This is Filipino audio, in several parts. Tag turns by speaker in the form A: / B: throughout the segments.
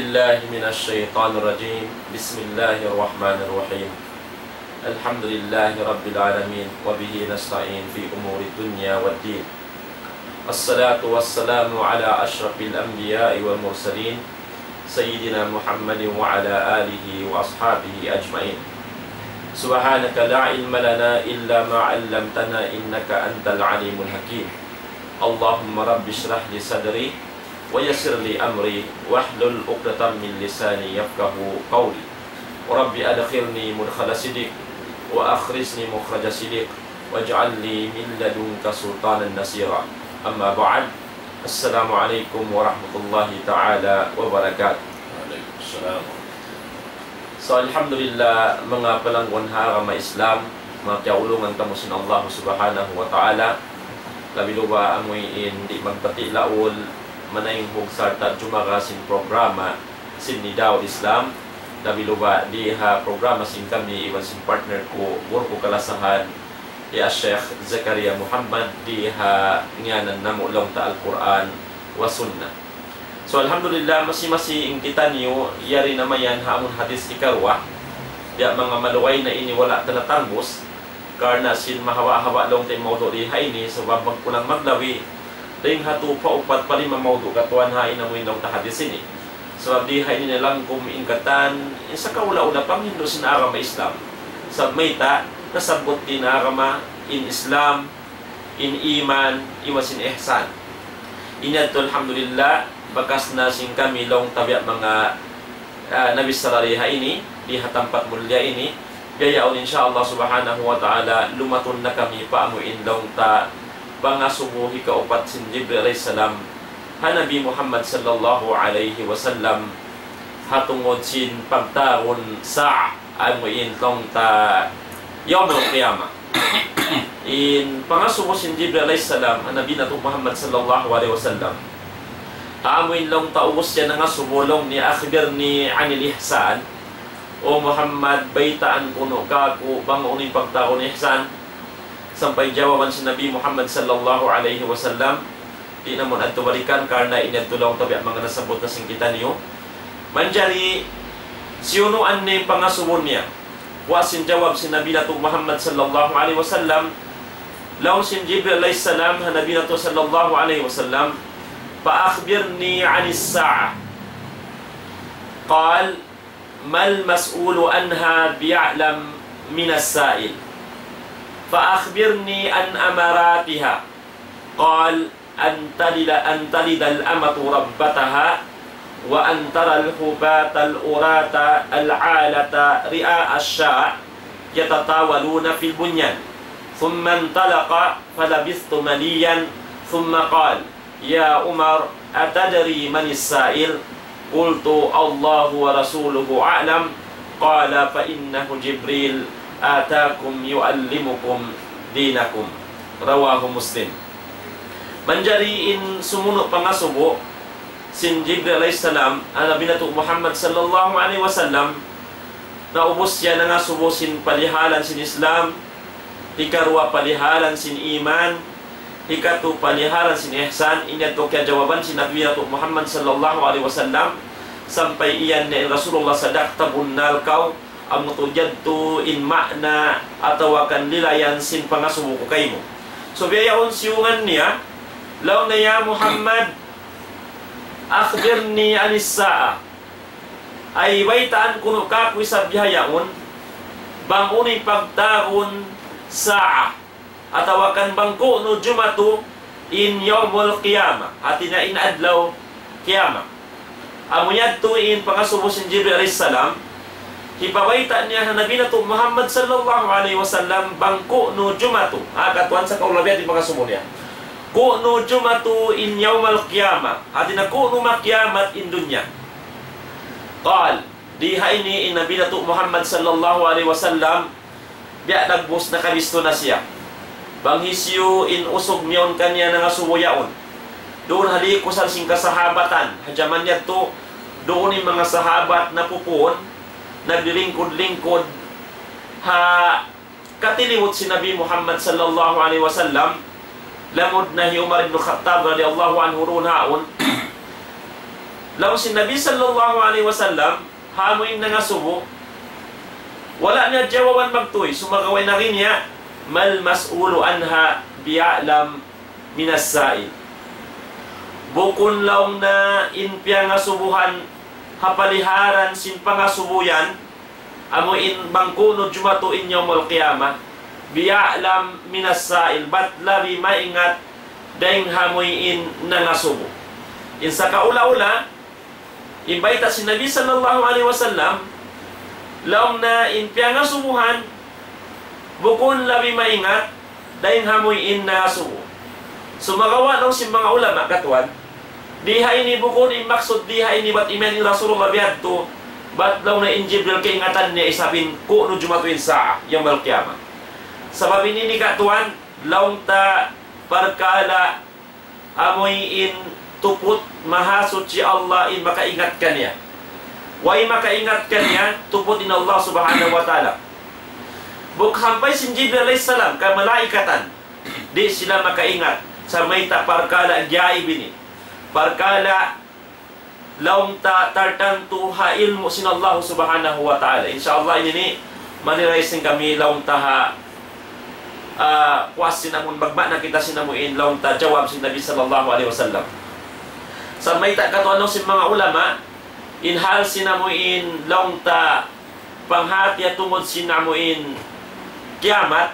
A: بالله من الشيطان الرجيم بسم الله الرحمن الرحيم الحمد لله رب العالمين وبه نستعين في أمور الدنيا والدين الصلاة والسلام على أشرف الأنبياء والمرسلين سيدنا محمد وعلى آله وأصحابه أجمعين سبحانك لا علم لنا إلا ما علمتنا إنك أنت العليم الحكيم اللهم رب اشرح لي صدري ويسر لي أمري واحلل عقدة من لساني يفقه قولي ورب أدخلني مدخل صدق وأخرجني مخرج صدق واجعل لي من لدنك سلطانا نصيرا أما بعد السلام عليكم ورحمة الله تعالى وبركاته. Waalaikumsalam. So alhamdulillah mga palangwan harama Islam mga kaulungan kamo sin Allah subhanahu wa ta'ala labi luba amoy di magpati laol manayong sarta jumaga sin programa sin ni Daud Islam labi luba di ha programa sin kami iwan sin partner ko burko kalasahan ya Sheikh Zakaria Muhammad di ha nganan namo long ta Al-Quran wa Sunnah. So alhamdulillah masing-masing kita niyo yari na mayan hamon hadis ikarwa ya mga maluway na ini wala tanatangos karna sin mahawa-hawa long tay maudo di ha ini so babag pulang maglawi dahil hatu pa upat pa rin mamaudo katuan hain na mo yung ta hadis ini so di ha ini nalang kumiingkatan sa kaula-ula pang hindo sin arama Islam sa mayta nasabot din arama in Islam in iman iwasin ihsan inadto alhamdulillah bakas na sing kami long tabiat mga Nabi Salariha ini di hatampat mulia ini gayaon insyaallah subhanahu wa ta'ala lumatun na kami paamuin long ta pangasubuhi ka upat sin Jibril alayhi salam ha Nabi Muhammad sallallahu alaihi wasallam hatungod sin pagtaron sa amuin long ta yawm al-qiyamah in pangasubo sin Jibril alayhi salam ha Nabi nato Muhammad sallallahu alaihi wasallam amuin long taubos siya nga subulong ni akhbir ni anil ihsan o Muhammad baitaan kuno ka ko bang uning pagtaon ihsan sampay jawaban si Nabi Muhammad sallallahu alaihi wasallam di namon adto balikan karna inadtulong tabi mga nasabot na singkitan niyo manjari siyunuan ni pangasubon niya wasin jawab si Nabi nato Muhammad sallallahu alaihi wasallam law sin Jibril alayhi salam ha Nabi nato sallallahu alaihi wasallam فأخبرني عن الساعة قال ما المسؤول عنها بيعلم من السائل فأخبرني عن أمراتها قال أن تلد الأمة ربتها وأن ترى الحباة الأراة العالة رئاء الشاء يتطاولون في البنيان ثم انطلق فلبثت مليا ثم قال يا عمر أتدري من السائل قلت الله ورسوله أعلم قال فإنه جبريل آتاكم يعلمكم دينكم رواه مسلم manjari in sumuno pangasubo sin Jibril alayhi salam ana binato Muhammad sallallahu alaihi wasallam naubos siya na nga subo sin palihalan sin Islam ikarwa palihalan sin iman hikatu paliharan sin ihsan inya to kaya jawaban si Nabi Muhammad sallallahu alaihi wasallam sampai iyan ni Rasulullah sadak tabunnal kau ang mutujadtu in makna atau akan lilayan sin pangasubo ko kaymo so biyaon siyungan niya law na ya Muhammad akhbirni anis sa'a ay waitaan kuno ka sa bihayaon bangunin pagtaon sa'a atawakan bangko no jumatu in yawmul qiyamah atina in adlaw qiyamah amuyad tuin pangasubo sin Jibril alayhi salam hipawaita niya ha Nabi nato Muhammad sallallahu alaihi wasallam bangko no jumatu katuan sa kaulabiat di pangasubo niya ko no jumatu in yawmul qiyamah atina ko no maqiyamat in dunya qal di haini in Nabi nato Muhammad sallallahu alaihi wasallam biya nagbus na kalisto na siya banghisyo in usog miyon kanya nga subuyaon doon haliko sa sing kasahabatan hajaman niya to doon yung mga sahabat na pupun naglilingkod-lingkod ha katiliwot si Nabi Muhammad sallallahu alaihi wasallam lamod na hi Umar ibn Khattab radiyallahu anhu ron haon Law si Nabi sallallahu alaihi wasallam hamoy na nga subo, wala niya jawaban magtuy, sumagaway na rin niya, mal mas'ulu anha bi'alam minas sa'il. Bukon laong na inpya nga subuhan, hapaliharan sin pangasubuyan, amo in bangkunod jumato inyo mol qiyamah, bi'alam minas sa'il, bat labi maingat, daing hamoy in nangasubo. In sa kaula-ula, imbaita si Nabi sallallahu alaihi wasallam, laong na inpya nga subuhan, bukon labi maingat, daing hamoy in nangasubo. Sumagawa nung si mga ulama katuan, diha ini bukon imaksud, diha ini bat iman ni Rasulullah biyadto, bat laong na in Jibril kaingatan niya isabin, kuno jumatuin saa, yung malkiyama. Sabab ini katuan, laong ta parkala, amoy in tuput mahasud si Allah in makaingat kanya. Way makaingat kanya tuput in Allah subhanahu wa ta'ala. Bukhampay si Jibril alayhis salam ka malaikatan, di sila makaingat sa may parkala gyai bini. Parkala laung ta tartantu ha ilmu sin Allah subhanahu wa ta'ala. Insyaallah ini maniraising kami laung ta kuas sinamon bagma na kita sinamuin laung ta jawab si Nabi sallallahu alaihi wasallam. Sa may katuanong si mga ulama, inhal sinamuin laung ta panghati at tungod sinamuin kiamat,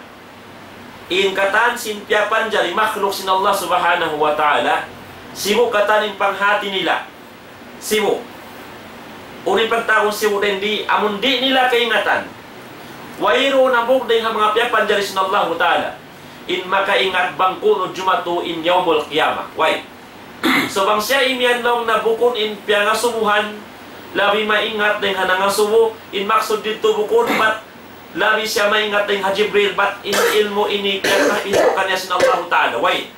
A: in katan sinpiapan jari makhluk sin Allah subhanahu wa ta'ala, simu kataning panghati nila, simu. Uni pagtawong simu din di, amun di nila kaingatan, wairo na bugday nga mga piapan jari sin Allah ta'ala, in makaingat bangkuno jumatu in yawmul qiyamah. Why? So bang siya imian long na bukon in piya nga subuhan, labi maingat din nga nga subo, in maksud dito bukon, bat labi siya maingat din ha Jibril, bat in ilmo ini kaya ito kanya sin Allah ta'ala. Why?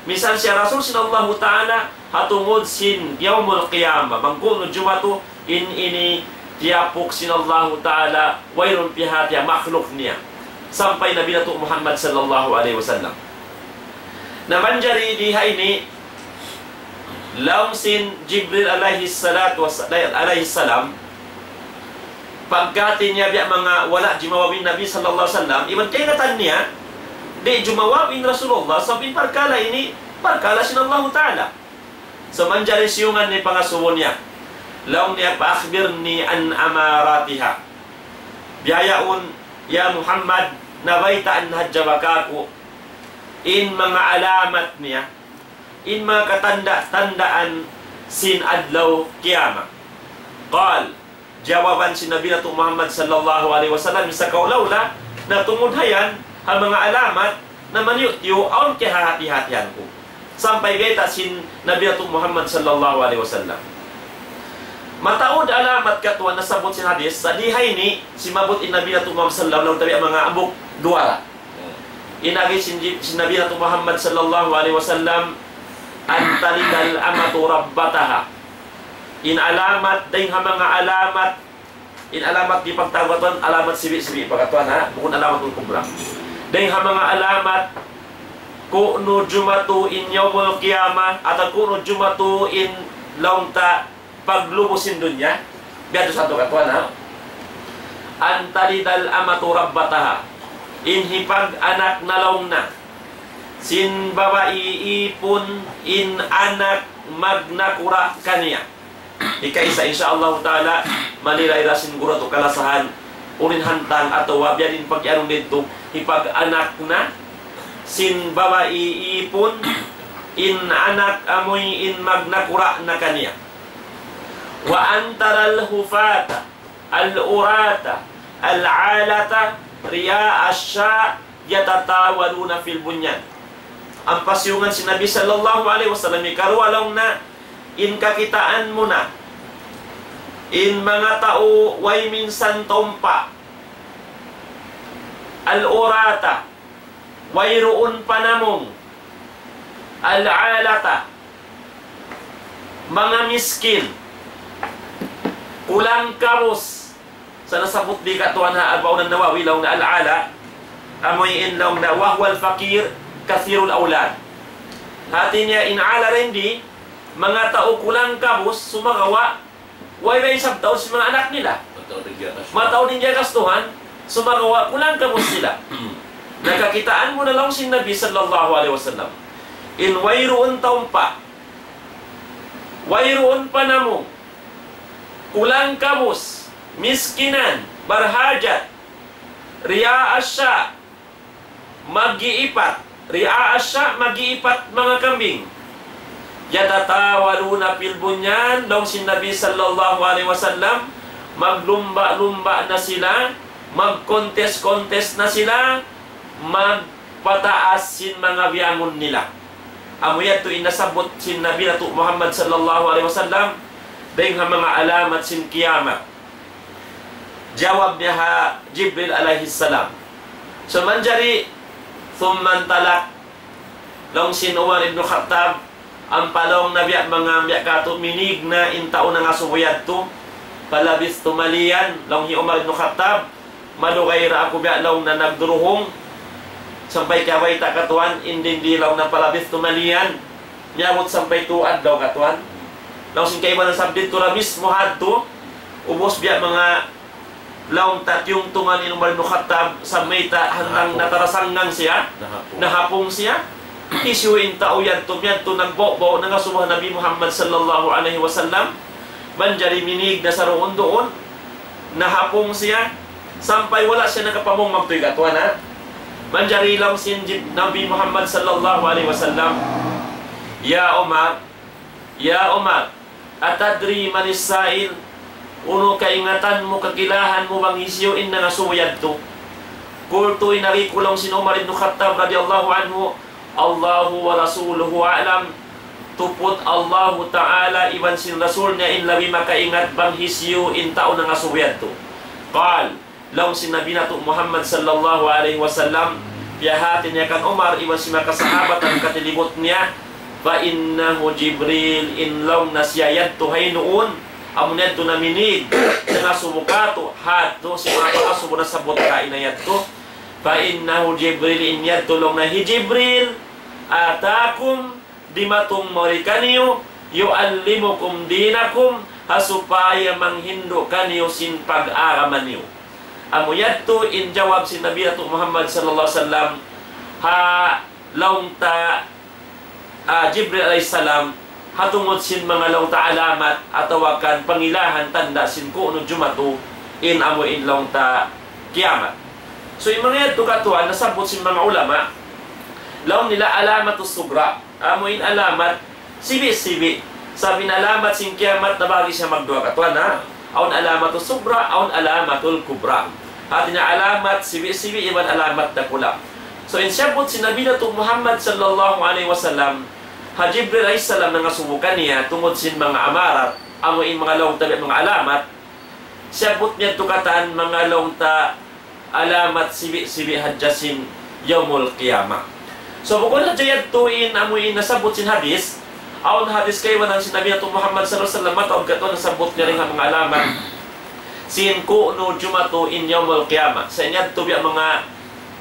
A: Misal siya Rasul sin Allah ta'ala, hatungod sin yawmul qiyamah, bangkuno jumatu in ini tiyapok sin Allah ta'ala, wayron pihati makhluk niya. Sampai Nabi Nato Muhammad sallallahu alaihi wasallam. Naman jari diha ini, laung sin Jibril alaihi salam, pagkati niya biya mga wala jumawawin Nabi sallallahu alaihi wasallam, iban kaingatan niya, di jumawawin Rasulullah, sabing parkala ini, parkala sin Allah ta'ala. So manjari siyungan ni pangasubo niya, laung niya paakhbirni an amaratiha. Biyayaun, ya Muhammad, nabaita an hajjabakaku, in mga alamat niya, in mga katanda-tandaan sin adlaw kiyama. Qal, jawaban si Nabi Nato Muhammad sallallahu alaihi wasallam sa kaulawla na tungudhayan ang mga alamat na maniyutyo aon kihahati-hatihan ko. Sampai gaita sin Nabi Nato Muhammad sallallahu alaihi wasallam. Mataod alamat katuan nasabot sin hadis sa dihay ni si mabot in Nabi Nato Muhammad sallallahu alaihi wasallam mga ambok duwala. Inagi sin Nabi Nato Muhammad sallallahu alaihi wasallam antalidal amatu rabbataha. In alamat dahing mga alamat, in alamat di pagtawatan, alamat sibi-sibi pagkatuan ha, bukun alamat ng kubra. Dahing mga alamat kuno jumatu in yawmul qiyamah at kuno jumatu in launta paglubusin dunya. Biado sa ito katuan ha. Antalidal amatu rabbataha. In hipag anak na laung na. Sin babae ipon in anak magnakura kaniya. Ikaisa insyaallah ta'ala manira-ira sin guro to kalasahan unin hantang atau wabyan in pagyanong dito ipag anak na sin babae ipon in anak amoy in magnakura na kaniya. Wa antaral hufata al-urata al-alata riya asya yatatawaduna fil bunyan. Ang pasyungan si Nabi sallallahu alaihi wasallam ikaruwalong na in kakitaan mo na in mga tao way minsan tompa al-urata way roon panamong al-alata mga miskin kulang karos sa nasabot di katuan na abaw ng nawawi law na al-ala amoy in law na wahwal fakir kathirul awlad. Hati niya inala rin di mga tao kulang kabus, sumagawa, way sabtaw si mga anak nila. Matao din niya kastuhan, sumagawa, kulang kabus sila. Nakakitaan mo na lang si Nabi sallallahu alaihi wasallam. In wayroon taon pa, wayroon pa na mo, kulang kabus, miskinan, barhajat, riya asya, mag-iipat, riya asya, mag-iipat mga kambing. Yatatawaluna fil bunyan, long si Nabi sallallahu alaihi wasallam, maglumba-lumba na sila, mag-contest na sila, magpataas sin mga biyangon nila. Amoy ito inasabot sin Nabi nato Muhammad sallallahu alaihi wasallam dahil nga mga alamat sin kiyamat. Jawab niya ha Jibril alaihi salam. So manjari thumman talak long sin Umar ibn Khattab ang palong Nabi at mga miyakato minig na intao na nga subuyad to palabis tumalian long hi Umar ibn Khattab malugay ra ako biya long na nagduruhong sampay kaway takatuan indindi lang na palabis tumalian nyamot sampay tuad daw katuan law sin kay man sabdit to ra mismo hadto ubos biya mga laong tatyong tungan ni Umar ibn Khattab sa mayta hantang natarasangang siya nahapong siya isyuin tao yan to nagbo na nga sumuha Nabi Muhammad sallallahu alaihi wasallam manjari minig na sa roon doon nahapong siya sampay wala siya nakapamong magtuy katuan ha. Manjari lang sin Nabi Muhammad sallallahu alaihi wasallam, Ya Umar, atadri manis sa'il, uno kaingatan mo, kakilahan mo bang isyuin na nasuyad to. Kulto'y narikulong sin Umar ibn Khattab radiyallahu anhu, Allahu wa rasuluhu a'lam, tupot Allahu ta'ala iban sin rasul niya in labi makaingat bang isyuin tao na nasuyad to. Qal, law si Nabi nato Muhammad sallallahu alaihi wasallam biyahatin niya kan Umar iwan si makasahabat ang katilibot niya fa innahu Jibril in law nasyayad to hay noon amuned to naminig na sumukato hadto si mga kasubo na sabot ka inayat to fa innahu Jibril in yad tulong na hi Jibril atakum dimatong morikaniyo yuallimukum dinakum hasupaya manghindo kaniyo sin pag-araman niyo. Amuyad to in jawab si Nabi nato Muhammad sallallahu alaihi wasallam ha laung ta Jibril alayhi salam hatungod sin mga laung ta alamat atawakan pangilahan tanda sin kuno jumato in amo in laung ta kiyamat. So yung mga ito katuan nasabot sin mga ulama laung nila alamatus sugra amo in alamat sibi sabi na alamat sin kiyamat na bagi siya magduwa katuan ha. Aun alamatus sugra, aun alamatul kubra. Hati na alamat, sibi-sibi, iban alamat na pula. So, insyabot si Nabi nato Muhammad sallallahu alaihi wasallam, ha Jibril alayhi salam na nga subukan niya, tungod sin mga amarat, amuin mga laong tabi, mga alamat, siyabot niya tukataan mga laong ta alamat, sibi-sibi, hadjasin, yawmul qiyamah. So, bukod na jayad tuin, amuin nasabot sin hadis, aon hadis kayo ng sinabi na ito Muhammad sallallahu alaihi wasallam taon kato nasabot niya rin ang mga alaman sin ko no jumato in yawmul qiyamah sa inya ito mga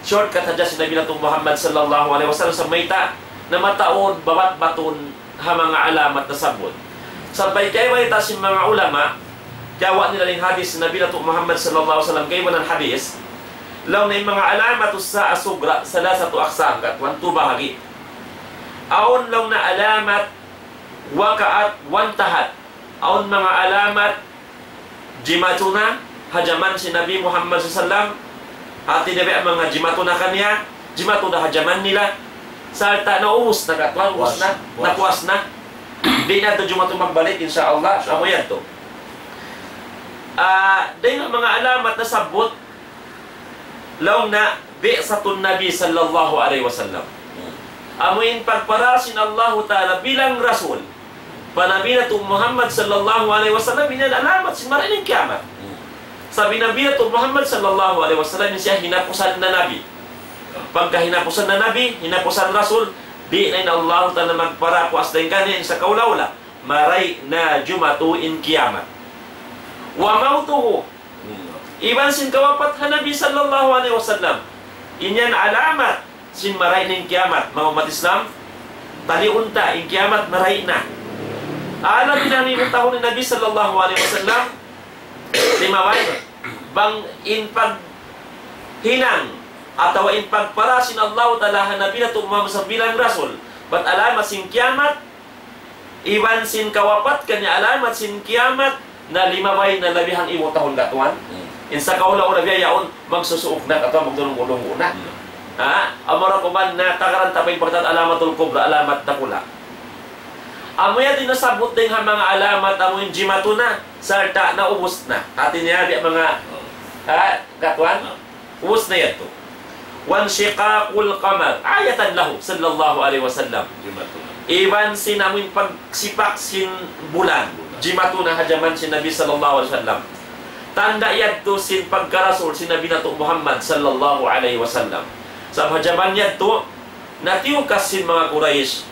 A: shortcut hadya sinabi na ito Muhammad sallallahu alaihi wasallam sa mayta na mataon babat baton ha mga alamat na sabot sabay kayo ay tasin mga ulama gawa nila rin hadis sinabi na ito Muhammad sallallahu alaihi wasallam kayo ng hadis law na yung mga alamat sa asugra sa to aksam katwan to bahagi aon lang na alamat wakaat wantahat aon mga alamat jimatuna hajaman si Nabi Muhammad sallam hati nabi ang mga jimatuna kanya jimatuna hajaman nila salta na umus na katwan umus na nakuas na di na ito jumatu magbalik insyaallah amo yan to dahil mga alamat na sabot law na bi'satun Nabi sallallahu alaihi wasallam amuin pagparasin Allah Ta'ala bilang Rasul panabi na ito Muhammad sallallahu alaihi wasallam inalalamat si maraming kiamat sabi Nabi na ito Muhammad sallallahu alaihi wasallam siya hinapusan na Nabi pagka hinapusan na Nabi hinapusan Rasul di na Allah Ta'ala magpara ko asdain kanin sa kaulawla maray na jumatu in kiamat wa mautuhu iban sin kawapat ha Nabi sallallahu alaihi wasallam inyan alamat sin maray ng kiamat mga umat Islam taliunta in kiamat maray na Alam na tahon ni Nabi sallallahu alaihi wasallam, lima bay, bang in paghinang, atau in pagparasin Allah ta'ala Nabi na tumama sa bilang rasul, bat alamat sin kiamat, iwan sin kawapat, kanya alamat sin kiamat, na lima bay na labihang imo tahon gatuan. Insa kaula-ula biyayaon, magsusuok na katwa, magdulong-ulong una. Amara ko man na takaran tapay pagtat alamatul kubra, alamat na pula. Amo yan dinasabot din ang mga alamat, amo yung jimatuna, sarta na ubos na. Atin niya, mga katuan, ubos na yan to. Wan shiqaqul qamar, ayatan lahu, sallallahu alaihi wasallam. Iwan sinamin pagsipak sin bulan, jimatuna hajaman sin Nabi sallallahu alaihi wasallam. Tanda yan to sin pagkarasul sin Nabi na to Muhammad sallallahu alaihi wasallam. Sa hajaman yan to, natiyukas sin mga Quraysh,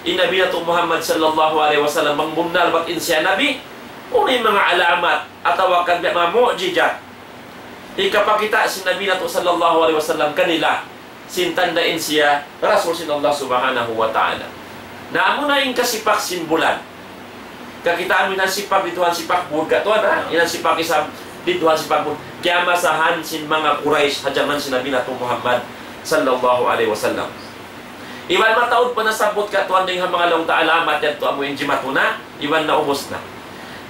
A: Nabi na to Muhammad sallallahu alaihi wasallam mangbundal batin siya Nabi unay mga alamat at tawakan mga mu'jizat ikapakita si Nabi na to sallallahu alaihi wasallam kanila sintandain siya Rasul sin Allah subhanahu wa ta'ala na amo na yung kasipak sin bulan kakita amin ang sipak dituhan sipak burga to na inang sipak isang dituhan sipak burga kaya masahan sin mga Quraysh hajaman si Nabi na to Muhammad sallallahu alaihi wasallam. Iwan mataod pa nasabot ka tuwan din mga long ta alamat yan to amo yung jimatuna, iwan na ubos na.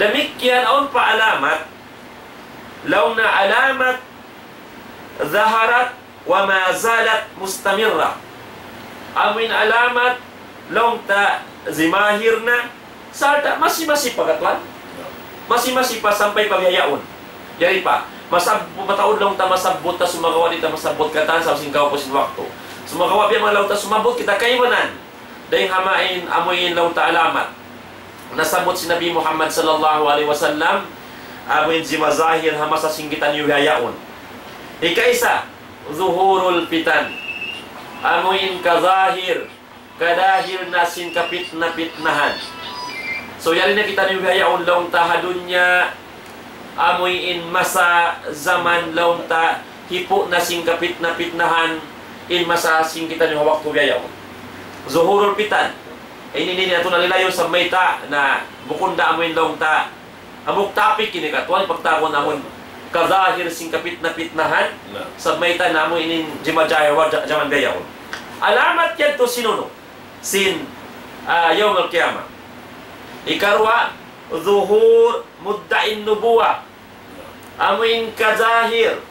A: Damikyan aon pa alamat, law na alamat, zaharat, wa ma zalat mustamirra. Amin alamat, law ta zimahir na, sarta, masi-masi pa katuan. Masi-masi pa sampay pagyayaon. Yari pa, mataod lang ta masabot ta sumagawa dita masabot katan sa singkaw po sinwakto. Sumagawa biya mga lauta sumabot kita kaiwanan dahil hamain amoyin lauta alamat nasabot si Nabi Muhammad sallallahu alaihi wasallam amoyin si mazahir hama sa singgitan yuhayaon ikaisa zuhurul fitan amoyin kazahir kadahir nasin kapitna-pitnahan so yari na kita yuhayaon lauta hadunya amoyin masa zaman lauta hipo nasin kapitna-pitnahan in masasing kita yung hawak tugayaw. Zuhurul pitan. Ini nato nalilayo sa mayta na bukunda amoy long ta. Amok topic kini katuan pagtakon amon kazahir sing kapit na pitnahan sa mayta na amoy inin jimajaya wa jaman gayaw. Alamat yan to sinuno. Sin yawm al-qiyamah. Ikarwa zuhur mudda'in nubuwa. Amoy kazahir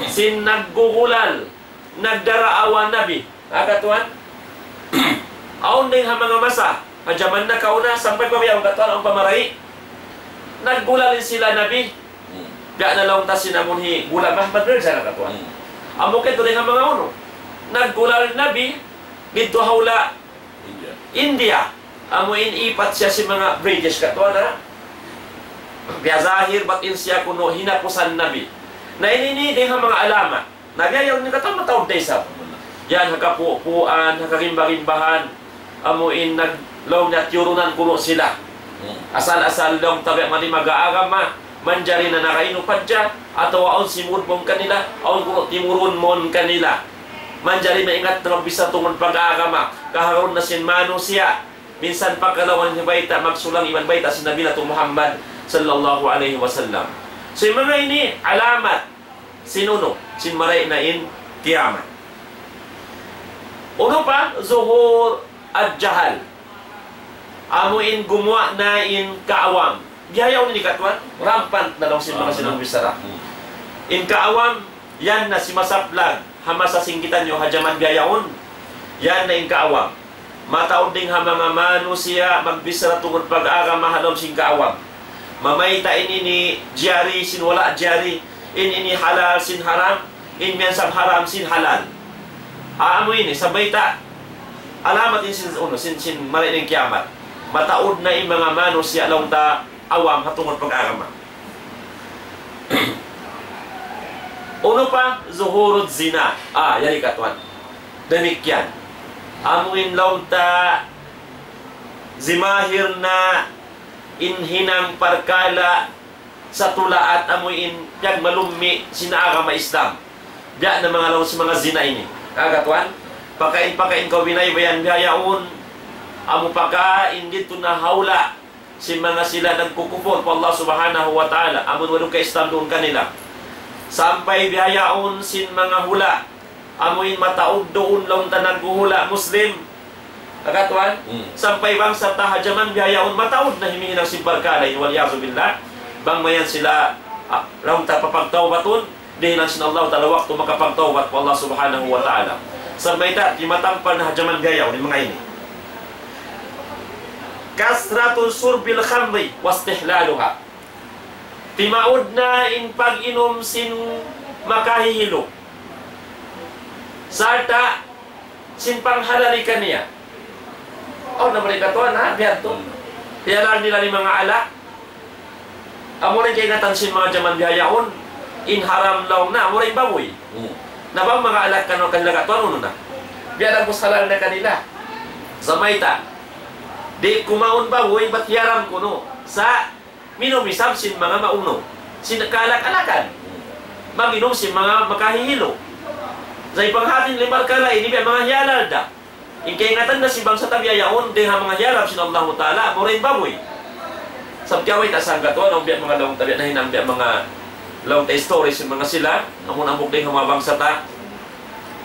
A: sin naggugulal nagdaraawan Nabi. Katuan? Aon din ang mga masa. Hajaman na kauna, sampay pa biyang katuan ang pamaray. Naggulalin sila Nabi. Diyan na lang ta sinamunhi gula Mahmad Rizal na katuan. Amo kito din ang mga uno. Naggulalin Nabi, dito hawla India. Amo inipat siya si mga British katuan na. Biazahir batin siya kuno hinapusan Nabi. Na inini din ang mga alamat. Nagyayaw ni katang matawag day sa yan, hakapuan, hakarimba-rimbahan amuin naglaw na tiyurunan kuno sila asal-asal lang tabi mani mag-aagam manjari na nakainupad dya atau aon simud mong kanila aon kuno timurun mon kanila manjari maingat na magbisa tungod pag-aagam kaharon na sinmano siya minsan pagkalawan ni baita magsulang iban baita si Nabi na Muhammad sallallahu alaihi wasallam so yung mga ini alamat sinuno, sinmaray na in kiamat. Uno pa, zuhur at jahal. Amo in gumawa na in kaawam. Biyayaw ni katuan, rampant na lang sin mga sinong bisara. In kaawam, yan na si masaplag, hama sa singgitan nyo, hajaman biyayaon. Yan na in kaawam. Mataod ding ha mga manusia, magbisara tungod pag-aga mahalom sing kaawam. Mamayta ini ni jari, sinwala jari, ini halal sin haram, in miyansang haram sin halal. Amo ini sabay ta alamat in sin uno sin maray ng kiamat. Mataod na in mga manos siya lang ta awam hatungod pag-agama. Uno pa zuhurud zina. Yari katuan. Damikyan. Amo in lang ta zimahir na inhinang parkala sa tulaat amoy in piyag malumi sinaaga Islam. Diyan na mga lawas mga zina ini. Kagatuan, pakain ka winay bayan biyayaon. Amo pakain dito na hawla si mga sila nagkukupon po Allah subhanahu wa ta'ala. Amun wadong ka-Islam doon kanila. Sampai bihayaon sin mga hula. Amuin mataog doon lang ta naghuhula Muslim. Agatuan? Sampai bang sa tahajaman bihayaon mataod na himingi ng simbarkalay. Waliyazu billah. Bang mayan sila lang ta papagtawbatun. Dihilan sin Allah ta'ala waktu makapagtawbat po Allah subhanahu wa ta'ala. Sampai ta, timatampal na hajaman bihayaon yung mga ini. Kasratul surbil khamri wastihlaluha. Timaud na in pag-inom sin makahihilo. Sarta sin panghalalikan niya. Oh, naman ito na, biyan to. Tiyalaan nila ni mga alak. Amo rin kayo natansin mga jaman bihayaon. In haram law na, amo rin baboy. Na bang mga alak kano kanila katuan na? Biyan ang pusalan na kanila. Sa maita. Di kumaon baboy, ba't yaram ko no? Sa minumisam sin mga mauno. Sin kalak-alakan. Maginom sin mga makahihilo. Sa ipanghatin limar kala, ini mga yalal da. Ingkaingatan na si bangsa tabiyayaon, di ha mga yarab sin Allah Ta'ala, mo rin baboy. Sabtiyaway tasangga to, anong biya mga lawang tabi na hinambiya mga lawang ta stories sin mga sila, amon ang bukling mga bangsa ta,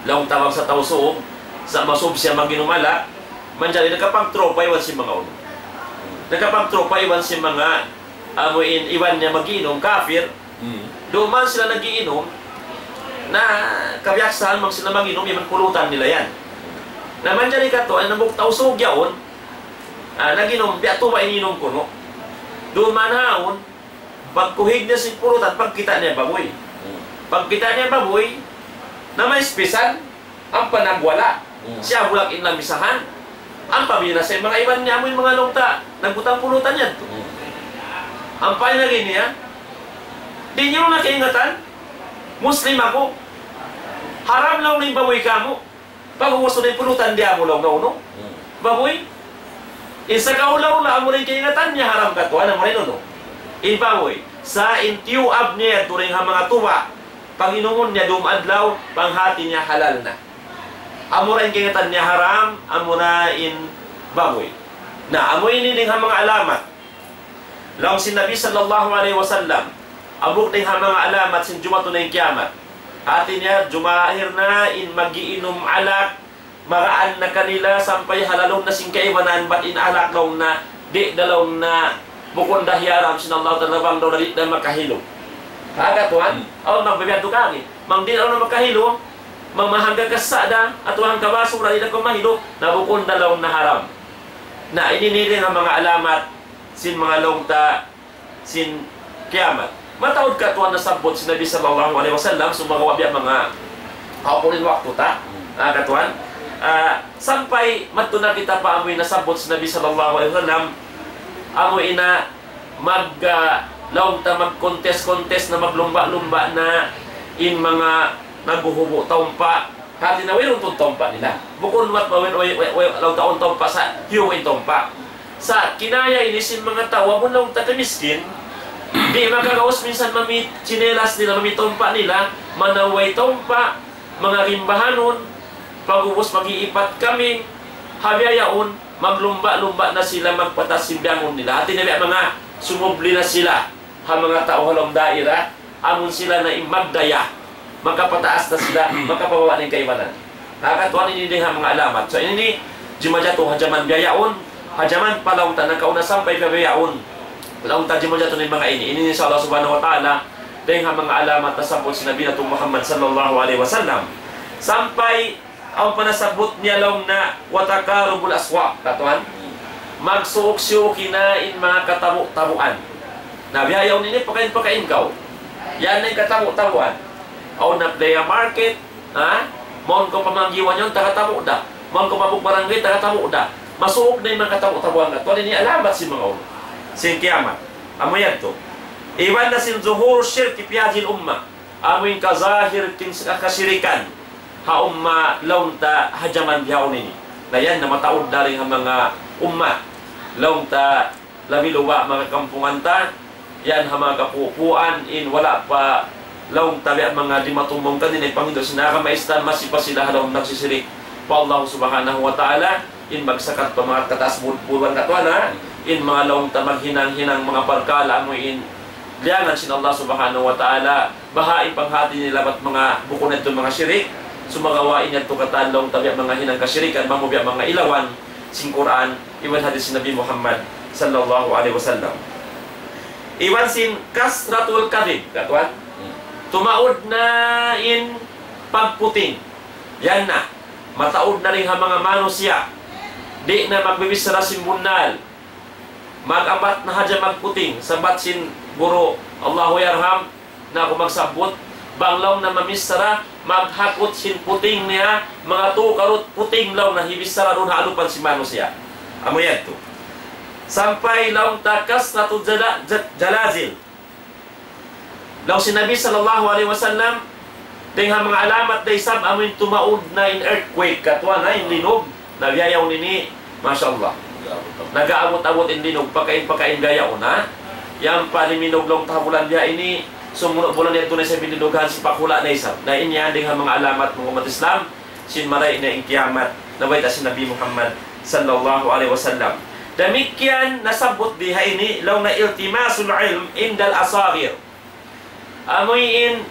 A: lawang tabang sa tausuog, sa masub siya maginumala, manjali nakapagtropa iwan si mga uno. Nakapagtropa iwan si mga amuin iwan niya magiinom kafir. Doon man sila nagiinom na kabiyaksahan mang sila magiinom iman pulutan nila yan. Na manjali ka to ay nabuktaw sugyaon nagiinom biya to maininom ko no. Doon man haon pagkuhig niya si pulutan pagkita niya baboy. Pagkita niya baboy na may espesyal ang panagwala. Siya bulak inlamisahan. Ang pabina sa mga iban niya mo yung mga longta, nagbutang pulutan yan. Ang painagin niya, di niyo nakaingatan, Muslim ako, haram lang na yung baboy ka mo. Pag umuso na yung pulutan, di mo lang na uno. Baboy, isa ka ula-ula, mo rin kaingatan niya, haram ka to, ano mo rin uno. Baboy, sa intiyuab niya, turing ha mga tuwa, pag inungon niya, dumadlaw, panghati niya halal na. Amo rin kingatan niya haram, amo na in baboy. Na, amo inining ha mga alamat. Laong si Nabi sallallahu alaihi wasallam, abuk ding ha mga alamat sin jumato na yung kiamat. Atin niya, jumahir na in magiinom alak, maraan na kanila, sampay halalong na singkaiwanan, ba't in alak laong na, di dalawang na, bukon dahyaram, sinallahu talabang daw na di na makahilo. Kagatuan, o magbibiyado ka ni, mang di daw na makahilo, mamahangga kasada at walang kabaso na ilang kumahilo na bukon dalawang na haram. Na ininiling ang mga alamat sin mga longta sin kiamat. Matawad ka tuwan na sabot si Nabi sallallahu alaihi wasallam sumagawa biya mga kaupunin waktu ta. Katuan. Sampay madto na kita pa amoy nasabot si Nabi sallallahu alaihi wasallam amoy ina longta mag-contest na maglumba-lumba na in mga naghuhubo tompa hati na mayroon itong tompa nila bukod mat law taon tompa sa hiwin tompa sa kinaya inisin mga tawa mo lang tatamiskin di makagawas minsan mami chinelas nila mami tompa nila manaway tompa mga rimbahanon pag-ubos mag-iipat kami habiyayaon maglumba-lumba na sila magpatas simbiangon nila hati na mga sumubli na sila ha mga tao halong daira amon sila na imagdaya magkapataas na sila, magkapabawa ng kaibanan. Nakakatuan ini din ang mga alamat. So ini jimajato hajaman biyayaon, hajaman palaunta na kauna sampay biyayaon. Launta jimajato ng mga ini. Ini sa Allah subhanahu wa ta'ala din ang mga alamat na sabot si Nabi natong Muhammad sallallahu alaihi wasallam. Sampay ang panasabot niya lang na watakarubul aswa. Katuan, magsuok-suoki na in mga katabu-tabuan. Na biyayaon ini pakain-pakain kau. Yan na yung katabu-tabuan. O na playa market, ha? Mon ko pamanggiwan yun, tagatamo da. Mon ko mabuk barangay, tagatamo da. Masuok na yung mga katamo-tabuan na. Tuwan ini alamat si mga ulo. Sin kiamat. Amo yan to. Iwan na sin zuhur shirki piyajil umma. Amo yung kazahir kin kasirikan. Ha umma launta hajaman biyaon ini. Na yan na mataod na rin ang mga umma. Launta labiluwa mga kampungan ta. Yan ha mga kapupuan in wala pa laong tabi ang mga di matumbong kanina Panginoon sinakamaistan masipa sila halong nagsisirik pa Allah subhanahu wa ta'ala in magsakat pa mga kataas buwan katuan ha in mga laong tamaghinang-hinang mga parkala mo in liangan sin Allah subhanahu wa ta'ala bahain panghati nila at mga buko na ito mga syirik sumagawain niya ito katalong tabi mga hinang kasyirikan mamubya mga ilawan sin Quran iwan hadis sin Nabi Muhammad sallallahu alaihi wasallam iwan sin kasratul kadhib katwan tumaod na in pagputing yan na mataod na rin ang mga manusya di na magbibisara sin bunal mag-abat na hadya magputing sabat sin guro Allahu yarham na ako magsabot banglaw na mamisara maghakot sin puting niya mga karot puting law na hibisara ron haalupan si manusya amoyan to sampai law takas na to jalazil law si Nabi sallallahu alaihi wasallam tingha mga alamat day sab amoy tumaod na in earthquake katwa na in linog nagyayaw nini mashallah nagaabot-abot in linog pakain gayaw na yang paliminog long tabulan dia ini sumunod bulan niya tunay sa binilugan si pakula na isap na inyanding ang mga alamat ng umat Islam sin maray na ing kiamat na bayta si Nabi Muhammad sallallahu alaihi wasallam damikyan nasabot diha ini law na iltimasul ilm indal asagir amoy in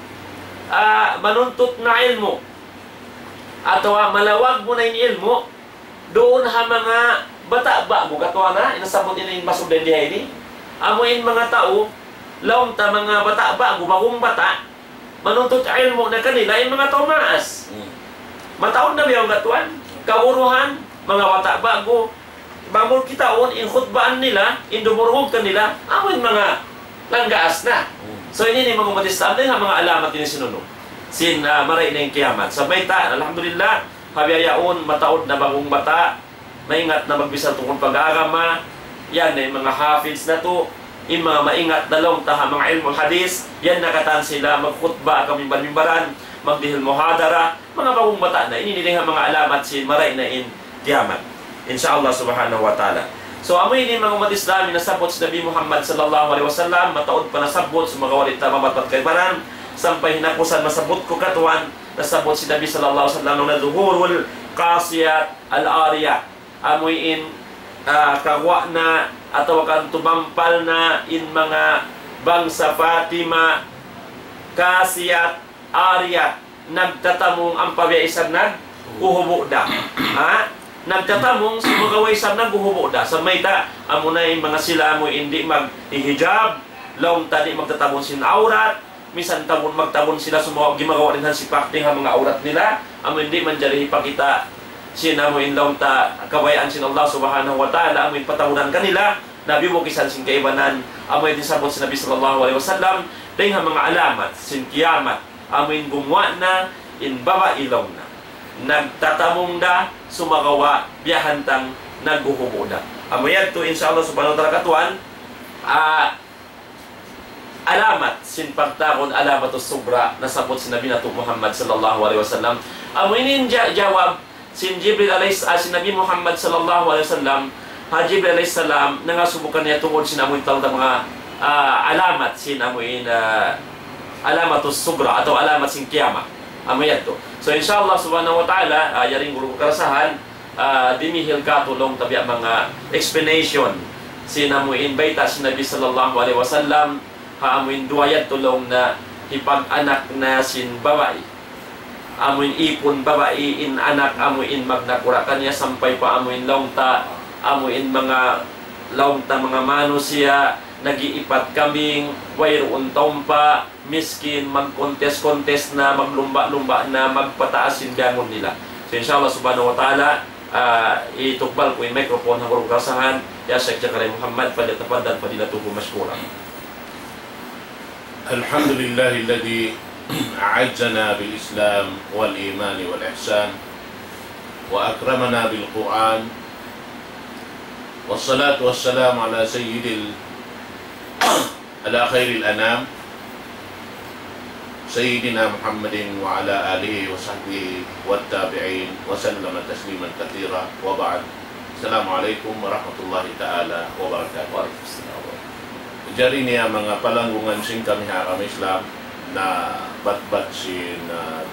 A: manuntut na ilmo atau malawag mo na yung ilmo doon ha mga bata ba mo katwa na inasabot ini masugdan diha ini amoin mga tao, lawang ta mga bata ba, gumagong bata, manuntut ilmo na kanila, yung mga tao maas. Mataon na biyang gatuan, kauruhan, mga bata ba, bangol kitaon, in khutbaan nila, in dumurhog kanila, amoin mga langgaas na. So ini ni mga umatistaan din, mga alamat din sinunog. Sin maray na yung kiamat. Sabay ta, alhamdulillah, habiyayaon, mataod na bagong bata, maingat na magbisa tungkol pag-aarama, yan ay mga hafiz na to yung mga maingat dalong taha mga ilmu hadis yan nakatan sila magkhutba kami mimbaran magdihil muhadara mga bagong bata na ininiling mga alamat sin maray na in kiamat insyaallah subhanahu wa ta'ala so amoy ni mga umat Islam nasabot si Nabi Muhammad sallallahu alaihi wasallam mataod pa nasabot sa mga walita mamatpat kay baran sampay hinakusan masabot ko katuan nasabot si Nabi sallallahu alaihi wasallam na duhurul qasiyat al-ariyah amoy in kagwa na atau kan tumampal na in mga bangsa Fatima kasiyat Arya nagtatamong ang pabiyaisag naghuhubo da nagtatamong sumagaway sab naghuhubo da sa may ta amo na yung mga sila mo hindi mag-hijab laong tadi magtatamong sin aurat misan tabon magtabon sila sumawag gimagawa rin si pakting ang mga aurat nila amo hindi man jari ipakita sina mo indaw ta kabayaan sin Allah subhanahu wa ta'ala amoy patamunan kanila nabi mo kisan sin kaibanan amoy din sabot si Nabi sallallahu alaihi wasallam dahil mga alamat sin kiamat amoy gumawa na in baba ilaw na nagtatamong da sumagawa biyahantang naghuhubo da amoy to inshallah subhanahu wa ta'ala katuan alamat sin pagtakon alamatus subra nasabot si Nabi nato Muhammad sallallahu alaihi wasallam amoy ninja jawab sin Jibril si Nabi Muhammad sallallahu alaihi wasallam Jibril alayhis salam nangasubukan niya tungod sinamoy tawag mga alamat sinamoy alamatus sugra atau alamat sin kiyama amoy to so inshallah subhanahu wa ta'ala yaring guru karasahan dimihil katulong tabi mga explanation sinamoy baita si Nabi sallallahu alaihi wasallam haamoy duwayat tulong na hipag-anak na sin babae amoy ipon babae in anak amoy in magnakura kanya sampay pa amoy laungta amoy in mga laungta mga manusya nagiipat kaming wayroon tompa miskin magkontes-kontes na maglumba-lumba na magpataas yung gangon nila so inshallah subhanahu wa ta'ala itukbal ko yung microphone ng gurong kasahan ya Sheikh Jakaray Muhammad padatapadan padilatuhu mashkura
B: alhamdulillahi alladhi أعزنا بالإسلام والإيمان والإحسان وأكرمنا بالقرآن والصلاة والسلام على على خير الأنام سيدنا محمد وعلى آله وصحبه والتابعين وسلم تسليما كثيرا وبعد السلام عليكم ورحمة الله تعالى وبركاته Jari niya mga palanggungan sing kami haram Islam na bat-bat si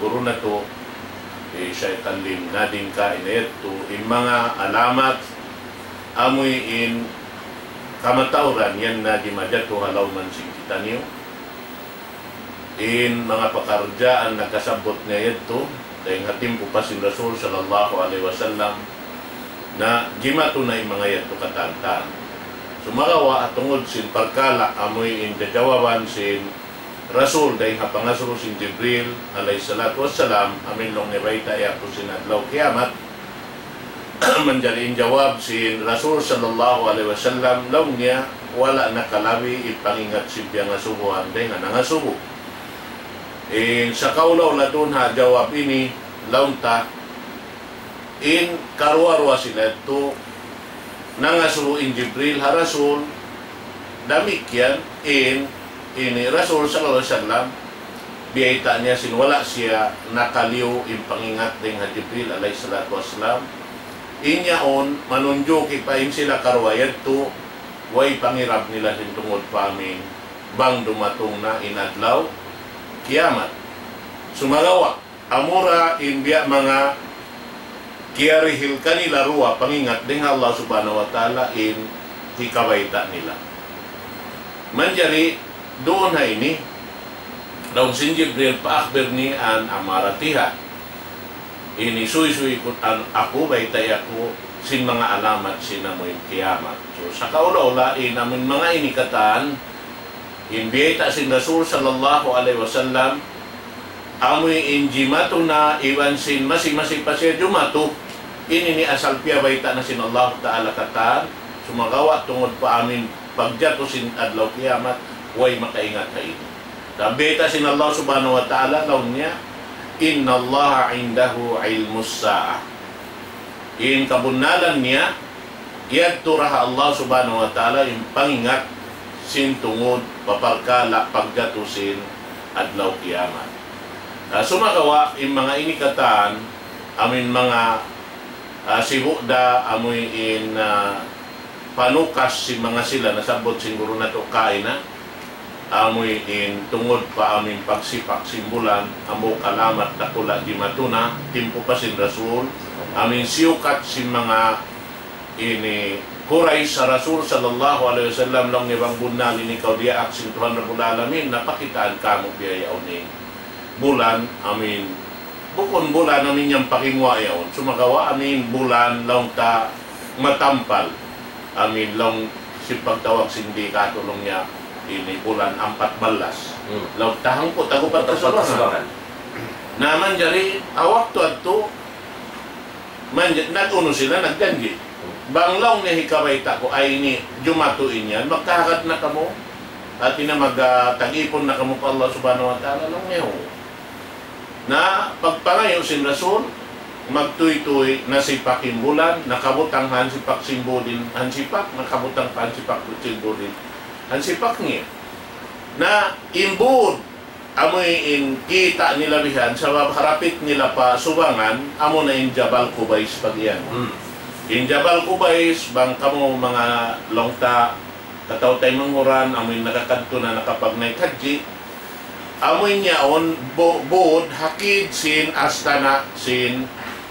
B: guru na to Syekh Kalim Nadin ka ineto in mga alamat amoy in kamatauran yan na gimadyato halaw man sing kita niyo. In mga pakarjaan nakasabot niya ito, dahil hatim po pa si Rasul sallallahu alaihi wasallam na gimato na yung mga yato katantan. Sumagawa at tungod sin parkala amoy in jawaban sin Rasul dahil hapangasuro sin Jibril alayhi salatu wassalam amin long nibaita yato sin adlaw kiamat manjaliin jawab sin Rasul sallallahu alaihi wasallam law niya wala nakalabi ipangingat si biya nga subuhan dahil nga nangasubo. Sa kaulaw na doon ha jawab ini launta in karwarwa sila ito nangasuruin Jibril ha Rasul damikyan ini Rasul sallallahu alaihi wasallam biyaita niya sinwala siya nakaliw in pangingat din ha Jibril alaihi salatu wassalam inyaon manunjuki pa in sila karwayad to way pangirap nila tungod pa amin bang dumatong na inadlaw kiamat. Sumagawa amura inbiya mga kiarihil kanila ruwa pangingat din Allah subhanahu wa ta'ala in hikabaita nila. Manjari doon ha ini daw sin Jibril paakbir ni an amaratiha ini suy-suy kun an ako baytay ako sin mga alamat sinamoy kiamat. So sa kaula-ula namin mga inikatan inbiyata sin Rasul sallallahu alaihi wasallam amoy injimato na iwan sin masing-masing pa siya jumato ini ni asal piya bayta na sin Allah ta'ala katan sumagawa tungod pa amin pagjato sin adlaw kiamat way makaingat ka ini. Dabeta sin Allah subhanahu wa ta'ala law niya inna Allah indahu ilmus sa'ah in kabunalan niya yadturaha Allah subhanahu wa ta'ala yung pangingat sin tungod paparkala pagjato sin adlaw kiamat. Sumagawa yung mga inikatan amin mga sibuda amoy in panukas si mga sila nasabot siguro na to kain na amoy in tungod pa amin pagsipak simbulan amo kalamat takula di matuna timpo pa sin Rasul amin siukat si mga ini kuray sa Rasul sallallahu alaihi wasallam lang nibang bunali ni kaudia aksin Tuhan Rabbul Alamin napakitaan kamo biyayaw ni bulan amin bukon bulan amin yang pakingwa yaon sumagawa amin bulan lang ta matampal amin lang si pagtawag sindi katulong niya ini bulan 14 lang tahang po tagupat kasabangan naman jari awak tu ato naguno sila nagjanji banglaw niya hikabaita ko ay ini jumatuin yan magkakat na kamo at mag-tag-ipon na kamo pa Allah subhanahu wa ta'ala lang niyo na pagpangayo sin Rasul magtuy-tuy na sipak bulan nakabutang hansipak simbo din hansipak nakabutang hansipak simbo din hansipak niya na imbud amoy in kita nila bihan sa harapit nila pa subangan amo na in Jabal Qubays pagyan in Jabal Qubays bang kamo mga longta kataw tay manghuran amoy nakakadto na nakapagnay kadji amoy niya on bod hakid sin astana sin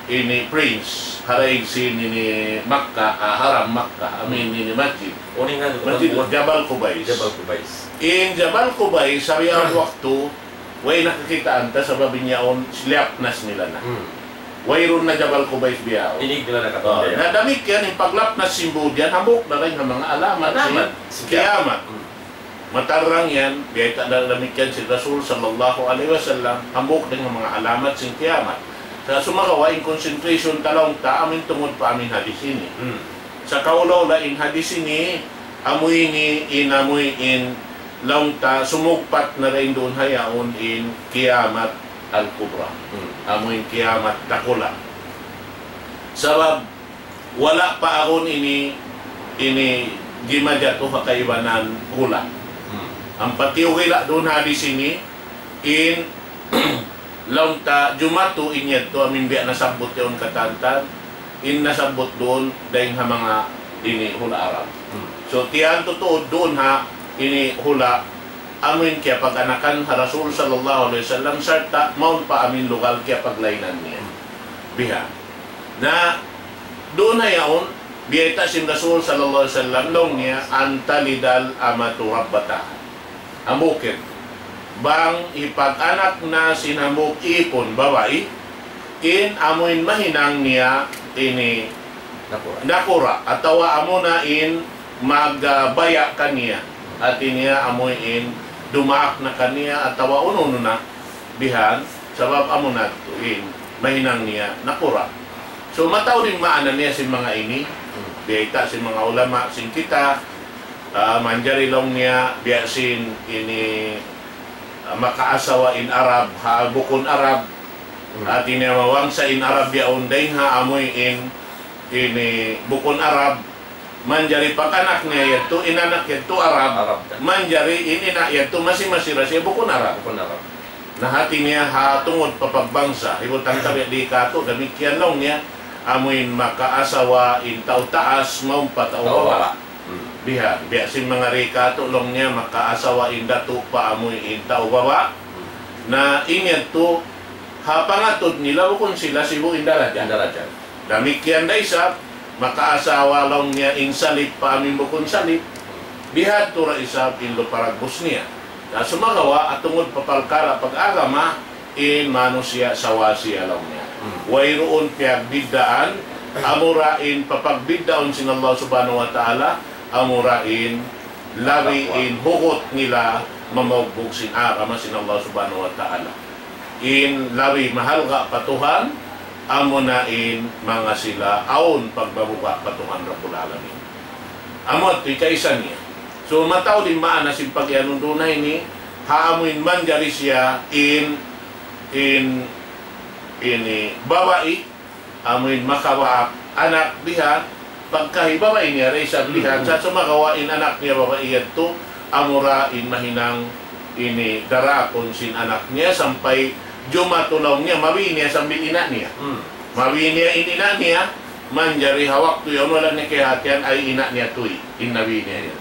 B: ini prince haraig sin ini Makkah haram Makkah amin ini masjid masjid Jabal Qubays in Jabal Qubays sabi ang waktu way nakakitaan ta sa babi niya on slapnas nila na wayron na Jabal Qubays biya
A: inig nila nakatonde
B: na damit yan yung paglapnas simbo diyan hambok na rin ng mga alamat si kiamat matarang yan, biyata na lamikyan si Rasul sallallahu alaihi wasallam hambok din ng mga alamat sin kiamat. Sa sumagawa in concentration talong ta amin tungod pa amin hadis ini. Sa kaulaw la in hadis ini amoy ni inamoy in laong ta sumugpat na rin doon hayaon in kiamat al-kubra. Amoy kiamat takula. Sabab wala pa akon ini gimadya to kakaibanan hula. Ang patiwila doon hadis ini in laung ta jumato inyad to amin biya nasabot yon katantan in nasabot doon dahil ha mga ini hula Arab. So tiyan totoo doon ha ini hula amin kaya pag-anakan ha Rasul sallallahu alaihi wasallam sarta maun pa amin lokal kaya paglainan niya biha na doon hayaon Biyata si Rasul sallallahu alaihi wasallam long niya antalidal amatu rabbata. Amukit. Bang ipag-anak na sinamuk ipon babae, in amuin mahinang niya ini nakura atawa amo na in magbaya kaniya at niya amuin dumaak na kaniya atawa uno na bihan sabab amo na in mahinang niya nakura. So mataw din maanan niya si mga ini biyata si mga ulama sin kita manjari long niya biyasin ini makaasawa in Arab ha bukon Arab at inamawang sa in Arab yaon dahin ha amoy in ini bukon Arab manjari pakanak niya yato inanak yato Arab manjari inina yato masira siya bukon Arab nahati niya ha tungod papagbangsa ibutang tabi di kato damikian long niya amoy makaasawa in tautaas maumpat o baba biya si mga rika tulong niya makaasawa inda to paamoy inta o baba na inyat to hapangatod nila kung sila sibo indarajan damikyan da isa makaasawa lang niya in salip paamin bukon salip bihad to ra isa indo paragbus niya na sumagawa at tungod papalkara pag-agama in manusia sawa siya lang niya wayroon piyagbiddaan amurain papagbiddaon sin Allah subhanahu wa ta'ala amurain lawiin hukot nila mamagbog sin arama sin Allah subhanahu wa ta'ala in lawi mahal ka patuhan amunain mga sila aon pagbabuka patuhan Rabbul Alamin amot ikaisa niya so mataw din maana sin pagyanong dunay ni haamuin man jari siya in babae amuin makawaak anak biha pagkahibabain niya rin sa lihan sa sumagawain anak niya babae to amurain mahinang ini darakon sin anak niya sampay jumatulaw niya mawi niya sambil ina niya mawi niya inina niya manjari hawak to yun wala niya kihatian ay ina niya tuy inawi niya yun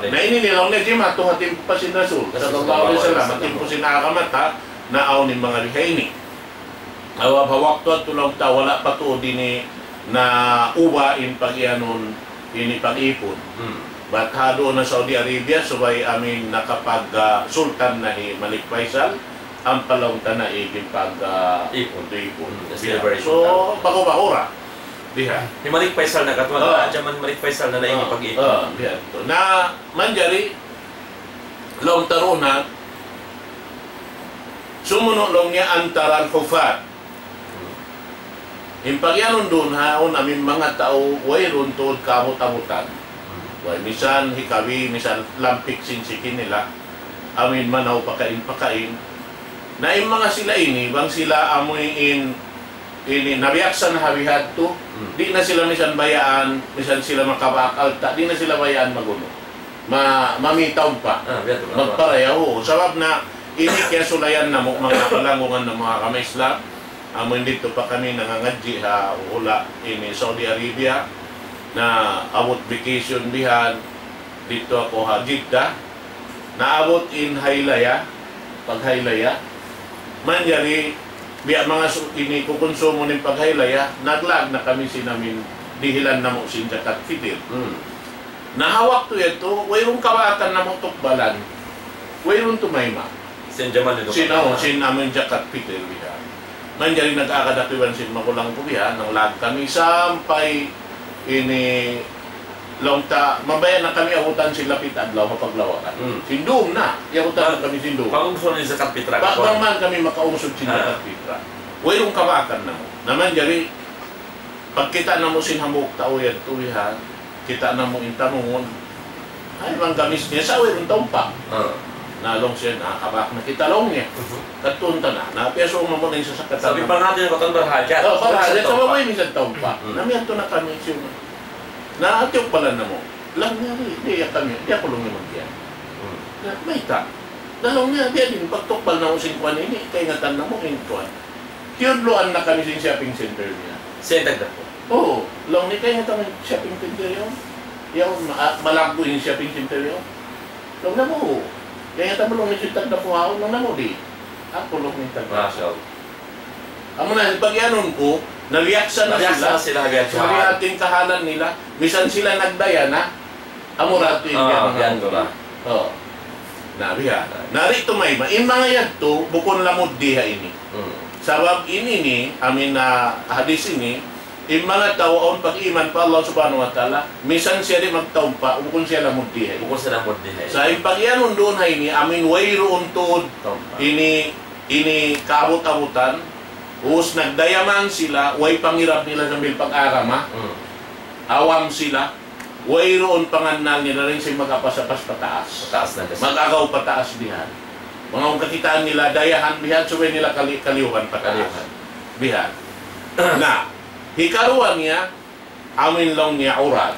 B: na ini nilaw niya jima to hatim pa sin Rasul sallallahu alaihi wasallam hatim po sinakamata na awnin mga liha ini awab hawak to at tulang ta wala pa to dini na uba in pag-ianon ini pag-ipon. Bathado na Saudi Arabia subay amin nakapag sultan na ni Malik Faisal ang palawta na iging pag-ipon. So bago-bagora. Diha.
A: Ni Malik Faisal na katwa jaman Malik Faisal na naigi pag-ipon.
B: Na manjari long taruna sumunod long niya antara al-Hufat. Impagyanon doon haon amin mga tao wayron tuod kamot-amutan. Way misan hikawi, misan lampik sinsikin nila. Amin manaw pakain. Na yung mga sila ini, bang sila amoy ini nabiyaksan habihad to, di na sila misan bayaan, misan sila makabakalta, di na sila bayaan maguno. Mamitaw pa. Magparayaw. Sabab na ini kaya sulayan na mga kalangungan ng mga kamaisla. Amin dito pa kami nangangadji ha ula ini Saudi Arabia na abot vacation bihan dito ako ha Jeddah na abot in Hailaya pag Hailaya manjari biya mga ini kukonsumo ning pag Hailaya naglag na kami sinamin dihilan na mo sin zakat fitr na hawak to ito wayrong kawaatan na mo tukbalan wayrong tumayma
A: sin jaman nito
B: sin amin zakat fitr bihan manjari nag-akadapiwan sin magulang ko biya nang lag kami sampay ini longta mabayan na kami abutan sila pitadlaw mapaglawakan sindum na iabutan kami sindum
A: pangungsod ni zakat fitra
B: man kami makaungsod sin zakat fitra wayrong kabakan na mo naman jari pagkita na mo sin hamok tao yan tuwihan kita na mo intanungon ay mang gamis niya sa wayrong taumpa nalong siya nakakabak na kita long niya katunta na napiaso mo mo na yung sasakatan
A: sabi pa natin yung katong barhajat
B: barhajat sa mabay minsan taon pa namiyanto na kami siya naatiok pala na mo lang niya di kami di ako lang naman yan may ta dalong niya di din pagtukbal na mo sinkwan ini kaya ngatan na mo inkwan tiyudloan na kami sin shopping center niya
A: sentag na po
B: oo long ni kaya ngatan shopping center yung malagbo yung shopping center yung long na mo kaya nga tabalong nititag na puhaon lang na mo di. Ako lang nititag na. Amo na, pag yanon ko, Naliyaksa na sila.
A: Naliyaksa
B: Sabi ating kahalan nila. Bisan sila nagdaya na. Amurato yung
A: yan ko ba?
B: Oo. Nabiha. Narito may in mga yadto, bukon lamod diha ini. Sabab ini ni, amin na hadis ini, in mga tawaon pag-iman pa Allah subhanahu wa ta'ala, misan siya di magtaon pa, bukon siya lamod diha.
A: Bukon siya lamod diha.
B: Sa pag-ianon doon ha ini, amin wayroon tuod, ini kaabot-abutan, us nagdayaman sila, way pangirap nila sa pag-arama, awam sila, wayroon panganal nila rin siya magapasapas pataas.
A: Pataas na kasi.
B: Mag-agaw pataas dihan. Mga kakitaan nila, dayahan bihan, suway nila kaliuhan pataas. Bihan. Na, hikaruan niya, amin lang niya urat.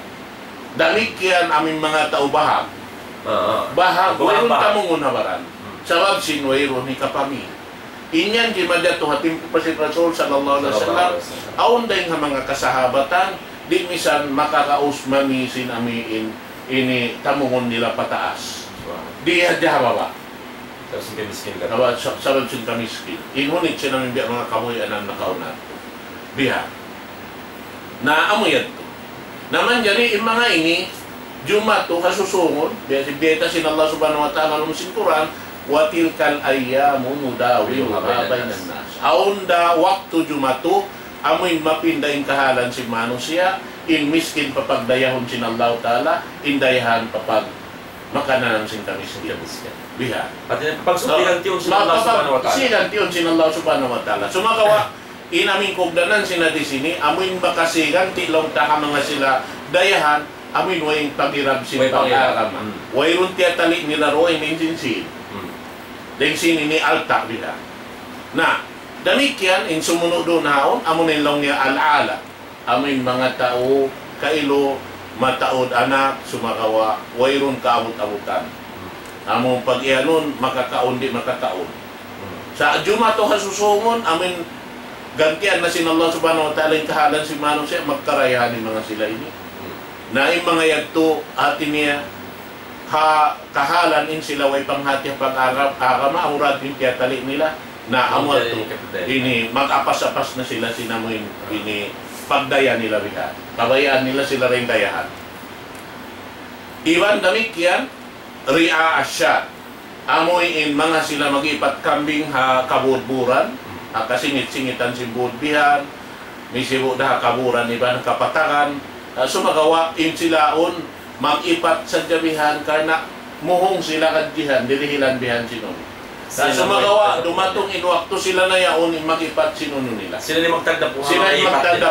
B: Damikyan amin mga taubahag. Bahag, wayroon tamong unabaran. Sabab sinwayroon ni kapami. Inyan kimadya to hatim po pa si Rasul sallallahu alaihi wasallam. Aon dahil nga mga kasahabatan, di misan makakausmani sinamiin ini tamungon nila pataas. Di hadya baba.
A: Sabab miskin ka.
B: Sabab sin kamiskin. Inunit siya namin biya mga kamuyanan na kaunat. Biha. Na amoyat to. Naman jari yung mga ini, Jumato kasusungon, biya sin Allah subhanahu wa ta'ala ng sinturan, watilkal ayyamu nudawiluha bainan nas. Aunda waktu Jumato, amoy mapindaing kahalan si manusia, in miskin papagdayahon sin Allah ta'ala, indayahan papag makanan sin kamiskin. Biha.
A: At pagsubigan tiyon sin Allah subhanahu wa ta'ala.
B: Sigan tiyon sin Allah subhanahu wa ta'ala. Sumakawa, inaming kugdanan sina di sini, amoy makasigan, tilong taka mga sila dayahan, amoy wayang pagirab sin pag-arama. Wayrun tiyatalik nila roy ng sinsin. Dahil sini ni alta biha. Na, damikyan, in sumunod doon haon, amunin lang niya al-ala. Amin mga tao, kailo, mataod anak, sumakawa, wayrun kaabot-abutan. Among pag-ianon, makakaon di makataon. Sa Jumato hasusungon, amin gantian na sin Allah subhanahu wa ta'ala yung kahalan si Manong siya, magkarayahan mga sila ini. Na yung mga yagto, atin niya, kahalan in sila way panghati pag-arama, amurat yung tiyatali nila, na amot to, ini, mag-apas-apas na sila sinamoy, ini, pagdaya nila biha. Kabayaan nila sila rin dayahan. Iwan damikyan, ri'a asyad. Amoy in mga sila mag-ipat kambing ha kabudburan, ha kasingit-singitan si budbihan, misibo da kaburan iban kapatakan, sumagawa in silaon, mag-ipat sa jabihan karena muhong sila kadjihan, dirihilan bihan sinon. Sumagawa, dumatong inwakto sila na yaon mag-ipat sinuno nila.
A: Sila ni magtagda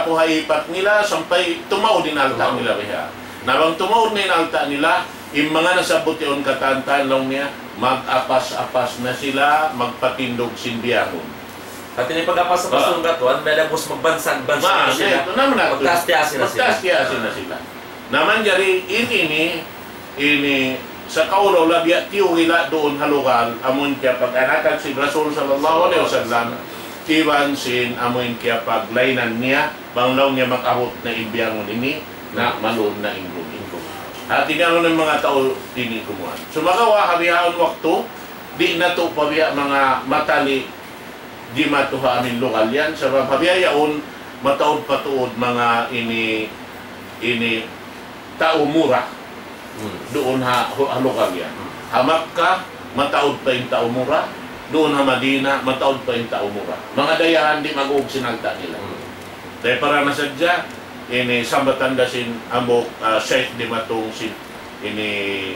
A: po
B: ha ipat nila, sampay tumaw din alta nila biha. Nabang tumaw din alta nila, yung mga nasabot yun katantan lang niya, mag-apas-apas na sila, magpatindog sinbiyahon.
A: At yung pag-apas-apas ng gatuan, may labos magbansag-bansag na sila. Magtastiyasin na sila.
B: Magtastiyasin na sila. Naman jari, ini, sa kaulo labya, tiyuhila doon halukan, amun kaya pag-anakan si Rasul sallallahu alaihi wasallam, iwan sin amun kaya paglainan niya, banglaw niya mag-ahot na imbiyangon ini, na malun na ingkong. At tingnan ng mga tao ini kumuhan. Sumakawa, habihaon waktu, di na to pabiya mga matali, di matuha amin lokal yan. Sabab habihaon, mataod patuod mga ini tao mura. Doon ha lokal yan. Hamak ka, mataod pa yung tao mura. Doon ha Madina, mataod pa yung tao mura. Mga dayahan di mag-uog sinalta nila. Dahil para nasadya, ini sambatan dasin ambok Sheikh di matong sin ini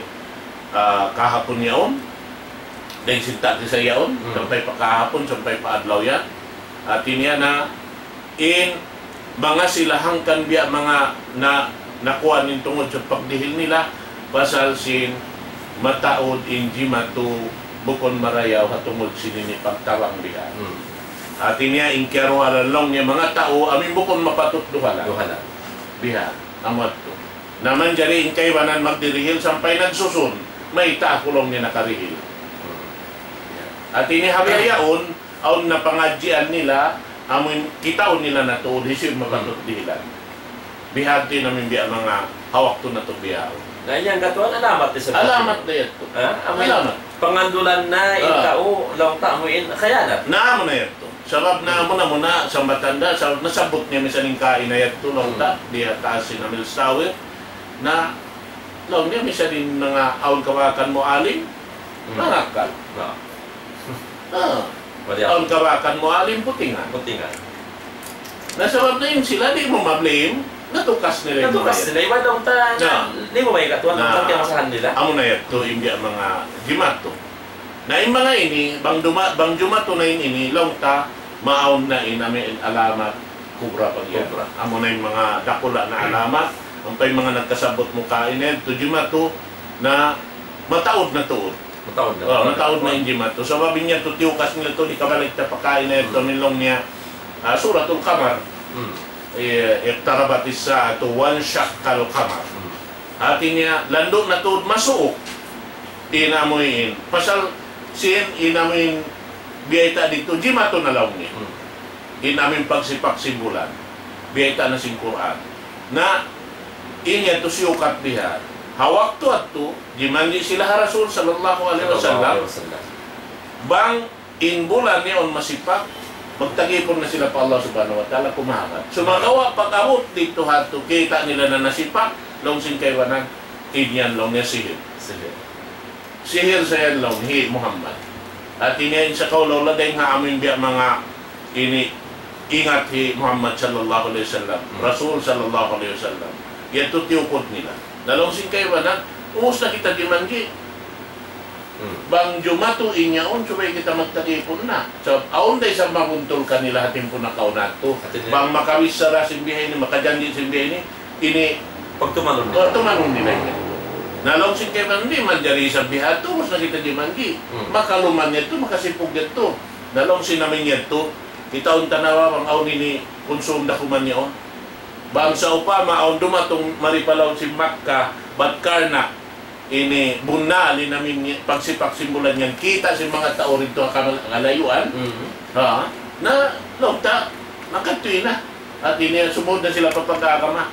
B: kahapon yaon dahil sinta di sa yaon sampai pa kahapon sampai pa adlaw yan at iniya na in mga silahangkan biya mga nakuha nin tungod sa pagdihil nila pasal sin mataod inji matu bukon marayaw hatungod sinini pagtawang biya at iniya inkyaro halalong niya mga tao amin bukon mapatut duhala biha amot to naman jari inkaywanan magdirihil sampay nagsusun may taakulong niya nakarihil at ini habiyaon aun na pangadjian nila amin kitaon nila na tuod hisib mapatut dihilan bihati namin biya mga hawak to na to biyaon
A: na yan gatuan alamat sa
B: alamat na yan to alamat
A: pangandulan na itao long tamuin kaya
B: na mo na yan to Sabab na muna sa matanda, nasabot niya minsan yung kainayat tulong diha taas si Namil Stawir na lang niya minsan din mga aon kawakan mo alim, nangakan. Aon kawakan mo alim, putingan. Nasabab na yun sila, di mo ma-blame, natukas nila yung
A: natukas nila, iba daw di mo may katuan ng kaya masahan nila.
B: Amo na yato, hindi ang mga jimato. Na yung mga ini, bang jumato na yun ini, long ta, maaon na inami alamat, kubra pag yan. Amo na yung mga dakula na alamat, ang pa yung mga nagkasabot mo kainin, to jimato na mataod na tuod. Mataod na yung jimato. So sabi niya, tutiukas nila to, di kabalik na pagkain na ito, nilong niya, Suratul Qamar. Iqtarabat as-sa'atu wan shaqqal qamar. Ati niya lando na tuod masuok. Inamoyin. Pasal sin inamoyin biyayta dito jimato na law niya. Inamin pagsipak simbulan. Biyayta na sing Quran. Na inya to siyukat diha. Hawak to atto jimandi sila Rasul sallallahu alaihi wasallam. Bang in bulan niya on masipak magtagipon na sila pa Allah subhanahu wa ta'ala kumahat. Sumagawa pag-abot dito hato, kita nila na nasipak, long singkaywanan, inyan long niya sihir. Sihir sa yan long, hi Muhammad. At inyan sa kaulaw lagay nga amin biya mga ingat hi Muhammad sallallahu alaihi wasallam, Rasul sallallahu alaihi wasallam. Yan tutiyukot nila. Nalong singkaywanan, umus na kita dimanggi. Bang jumato inyaon, subay kita magtagipon na. So, aon day sa maguntol kanila hatin po na kaunato. Bang makawis sa rasing bihay ni, makajandi sa bihay ni, ini,
A: pagtumanon
B: nila yun. Nalong sin kayo hindi, manjari sa bihay ito, mas nakita di manggi. Makaluman niya ito, makasipog niya ito. Nalong sinamin niya ito, kita ang tanawa, bang aon ini, konsum na kuman niya on. Bang sa upama, aon dumatong maripalaw si Makkah, Batkarnak, ini bunali namin pagsipak simbulan yan kita si mga tao rito kalayuan na logta nakatuloy na at ini sumod na sila papagkakama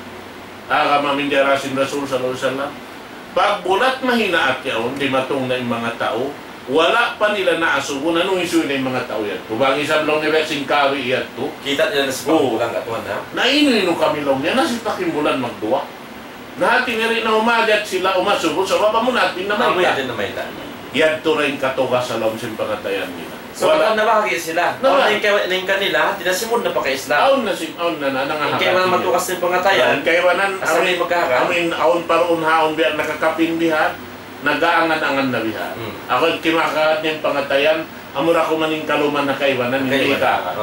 B: mindarasin Rasul sallallahu alaihi wasallam pag bulat mahina at yaon di matong na yung mga tao wala pa nila naasubo na nung isuyo na yung mga tao yan kubang isang long ni Bexing Kawi iyat to
A: kita nila na sa pagbulang katuan na
B: nainino kami long niya nasipak yung bulan magduwa natin rin na umagat sila umasubo sa baba mo natin na may yan to rin katuga sa lomsin pangatayan nila.
A: So wala na bahagi sila. Naon yung kanila, tinasimod na pa kay Islam.
B: Aon na nangahakat.
A: Kaya man matukas ng pangatayan.
B: Kaya man amin aon paron haon biya nakakapin biha, nagaangan-angan na biha. Ako kimakahat niyang pangatayan, amura ko maning kaluman na kaiwanan hindi ka.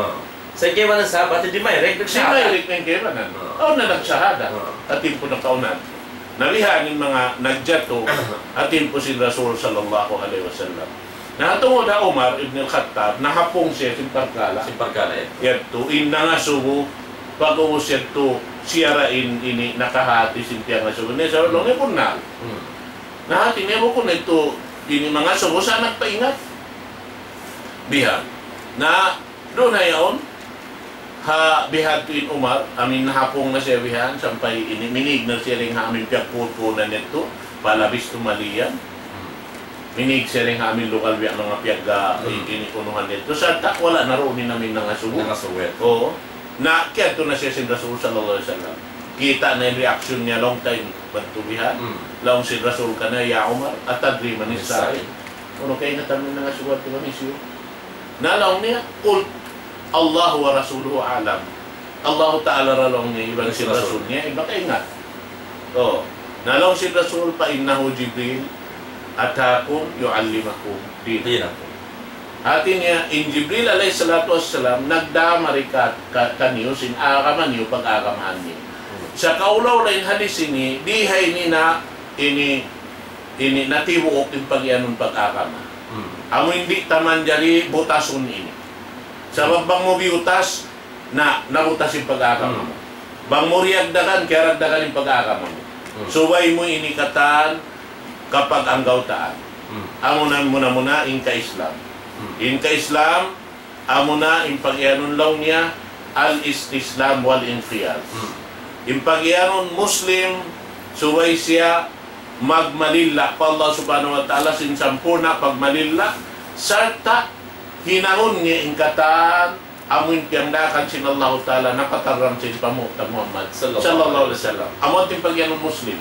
A: Sa kaiwanan sa ba't hindi may rek
B: nagsahada? Hindi may rek ng kaiwanan. Aon na nagsahada. Atin po na kaunan. Nalihanin mga nagjato atin po si Rasul sallallahu alaihi wasallam. Natungod na Umar ibn al-Khattab, nahapong siya simpagkala. Yato, inangasubo, pag-uus yato, siyarain ini, nakahati sintiyang asubo. Niya sa ulong, po na. Nahati niya po na ito, ini mga subo, saan nagpaingat? Bihan. Na, doon na yaon, bihad tuin Umar, amin nahapong na siya bihan, sampay minig na siya rin amin piyagpupunan nito, palabis tumaliyan. Minig siya rin amin lokal biya mga piyaga inipunuhan nito. Sa wala na roon namin nangasubo. Oo. Na, kaya ito na siya si Rasul sallallahu alaihi wasallam. Kita na yung reaction niya long time bantubihan. Laong si Rasul ka na, ya Umar, at tadri manis sa akin. Ano kayo nga tamin nangasubo at manisyo? Nalaong niya, Allah wa Rasuluhu alam. Allah Ta'ala ralong niya, ibang si Rasul niya, iba kaingat. Oh, nalong si Rasul pa innahu Jibril atakum yu'allimakum dinakum. Atin niya, in Jibril alayhi salatu wassalam, nagdamari kaniyo, sinagaman niyo pag-agamahan niyo. Sa kaulaw na yung hadis ini, dihay ni na, ini natibuok yung pag-ianong pag-agama. Ang hindi taman jari butasun ini. Sa bang mo biutas, nabutas yung pag-aakama mo. Bang mo riyagdagan, kaya ragdagan yung pag-aakama mo. Suway mo inikatan kapag ang gautaan. Amo na muna in ka-Islam. In ka-Islam, amo na in pag-ianon lang niya, al-istislam wal-inqiyad. In pag-ianon Muslim, suway siya magmalilla pa Allah subhanahu wa ta'ala sinsampurna pagmalilla, sarta hinangon niya ingkatan amin piangdakan sin Allah Ta'ala napataram sin pamutang Muhammad sallallahu alaihi wasallam. Amot yung pagyanong Muslim.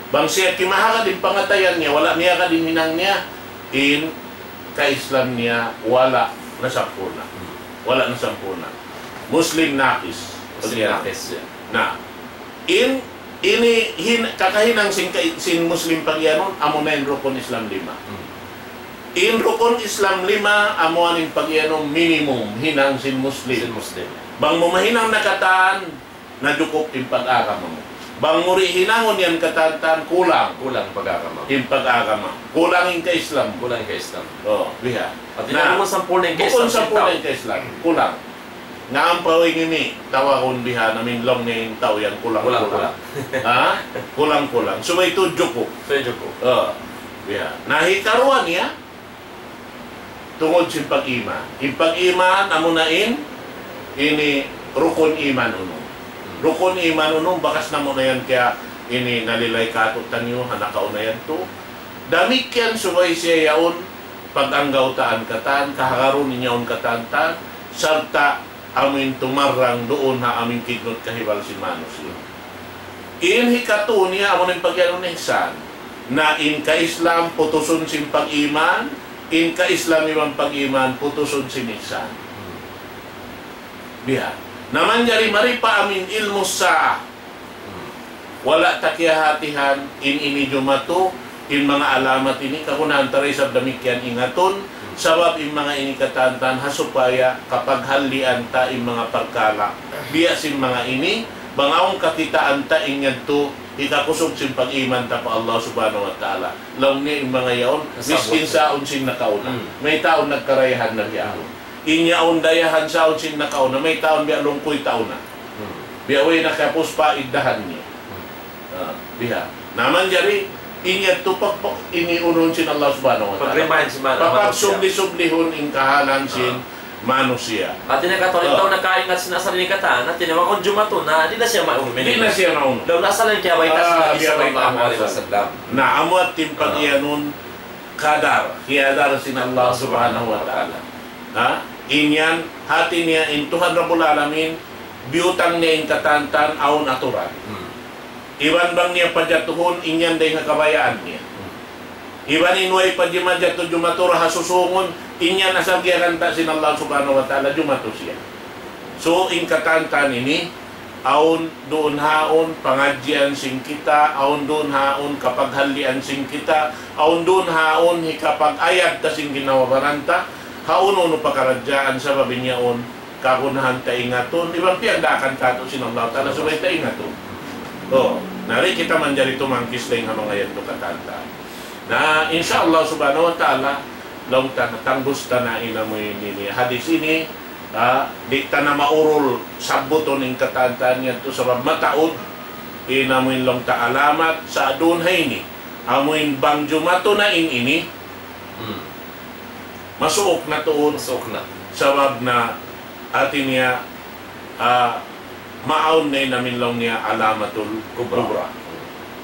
B: Bang siya kimaha ka din pangatayan niya, wala niya ka din hinang niya, in ka-Islam niya, wala na sampuna. Wala na sampuna. Muslim nakis.
A: Muslim nakis,
B: na, kakahinang sin Muslim pagyanon, amo na yung rukun Islam 5. In rukun Islam 5, amo aning pagyanon minimum, hinang sin Muslim. Bang mo mahinang nakataan, nadukop yung pag-agama mo. Bang muri hinangon yan katantan, kulang
A: pag-agama.
B: Yung pag-agama. Kulang yung ka-Islam. Oo, biha.
A: At bukon sampul na yung
B: ka-Islam. Kulang. Nga ang pawing ini, tawa kong biha namin long na yung tao yan, kulang. Ha? Kulang. So may tudyo ko. Oo, biha. Nahikaruan niya, tungod sa pag-iman. Yung pag-iman, amunain, ini rukun iman uno. Rukun iman unong bakas na mo na yan kaya ini nalilay katutan nyo, hanakaw na yan to. Damik yan suway siya yaon pag-anggaw taan katan, kahakaroon ninyaon katantan, sarta amin tumarang doon ha amin kidnot kahibal si Manos yun. Hikato niya, amo ng pagyanon na ihsan, na in ka-Islam putusun sin pag-iman, in ka-Islam ibang pag-iman putusun sin ihsan. Biha. Naman jari maripa amin ilmu sa wala takyahatihan in ini jumato in mga alamat ini kakunahan taray sa damikyan ingaton sabab in mga ini katantan hasupaya kapag halian ta in mga pagkala biya sin mga ini bangaong kakitaan ta ingad to ikakusog sin pag-iman ta pa Allah subhanahu wa ta'ala laong ni in mga yaon miskin saon sin nakauna may taon nagkarayahan na biyaon inyaon dayahan sa sin nakaw na may taon biya lungkoy taon na. Biya way nakapos pa iddahan niya. Biya. Naman jari inya tupak iniunon sin Allah subhanahu wa ta'ala.
A: Pag-remind si Manos.
B: Papag subli-sublihon in kahalan sin Manusia.
A: At tinakatorin taon nakaingat sinasari ni Katan at tinawag kong jumato na di na siya mauno.
B: Di na siya mauno.
A: Daw nasa lang kaya way kasi
B: na amuat timpag iyanon kadar. Kiyadar sin Allah subhanahu wa ta'ala. Inyan, hati niya in Tuhan Rabbul Alamin, biutang niya in katantan, aon aturan. Iwan bang niya pajatuhon, inyan day kabayaan niya. Iwan inuay pajimajatu jumatura hasusungon, inyan asagyaran ta sin Allah subhanahu wa ta'ala, jumato siya. So, in katantan ini, aon doon haon, pangadyan sing kita, aon doon haon, kapag halian sing kita, aon doon haon, kapag ayad ta sing ginawabaranta, hauno no pakaradyaan sa babinyaon kakunahan ta ingaton ibang piagdakan kato sin Allah ta'ala subay ta ingaton. Nari kita man jari tumangkis lang nga mga yan to katanta na insyaAllah subhanahu wa ta'ala long tangbus ta na ina mo ini hadis ini di ta na maurol sabuton ng katanta niya to sabab mataod ina mo long ta alamat sa adun hay ni amoin bang jumato na ini masuok na tuon sabab na atin niya maaon na namin lang niya alamatul kubra.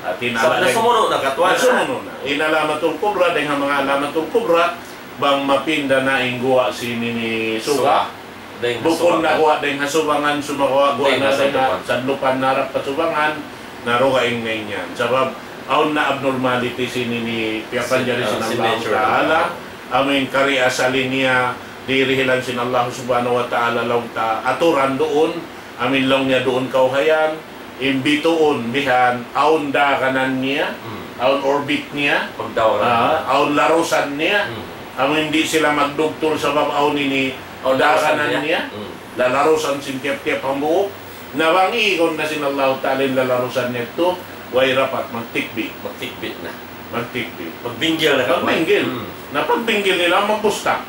B: Atin
A: nasumunod na katwa.
B: Nasumunod na. Alamatul kubra dahil mga alamatul kubra bang mapinda na ingguwa sini ni Suga. Bukon na kuha dahil hasubangan sumakuha guwa na sa lupan narap pasubangan narugaing na inyan. Sabab aon na abnormality sini ni Piapanjari sinang Ta'ala. Amin kari asalin niya dirihilan sin Allah subhanahu wa ta'ala lang ta aturan doon amin lang niya doon kauhayan imbitoon bihan aun da kanan niya aun orbit niya aun larusan niya amin hindi sila magdugtol sa babaw ni da kanan niya lalarusan sin tiap-tiap ang buok nawangi ikon na sin Allah ta'ala lalarusan niya ito way rapat magtikbit
A: magbinggil na
B: magbinggil na pagbinggil nila magpustak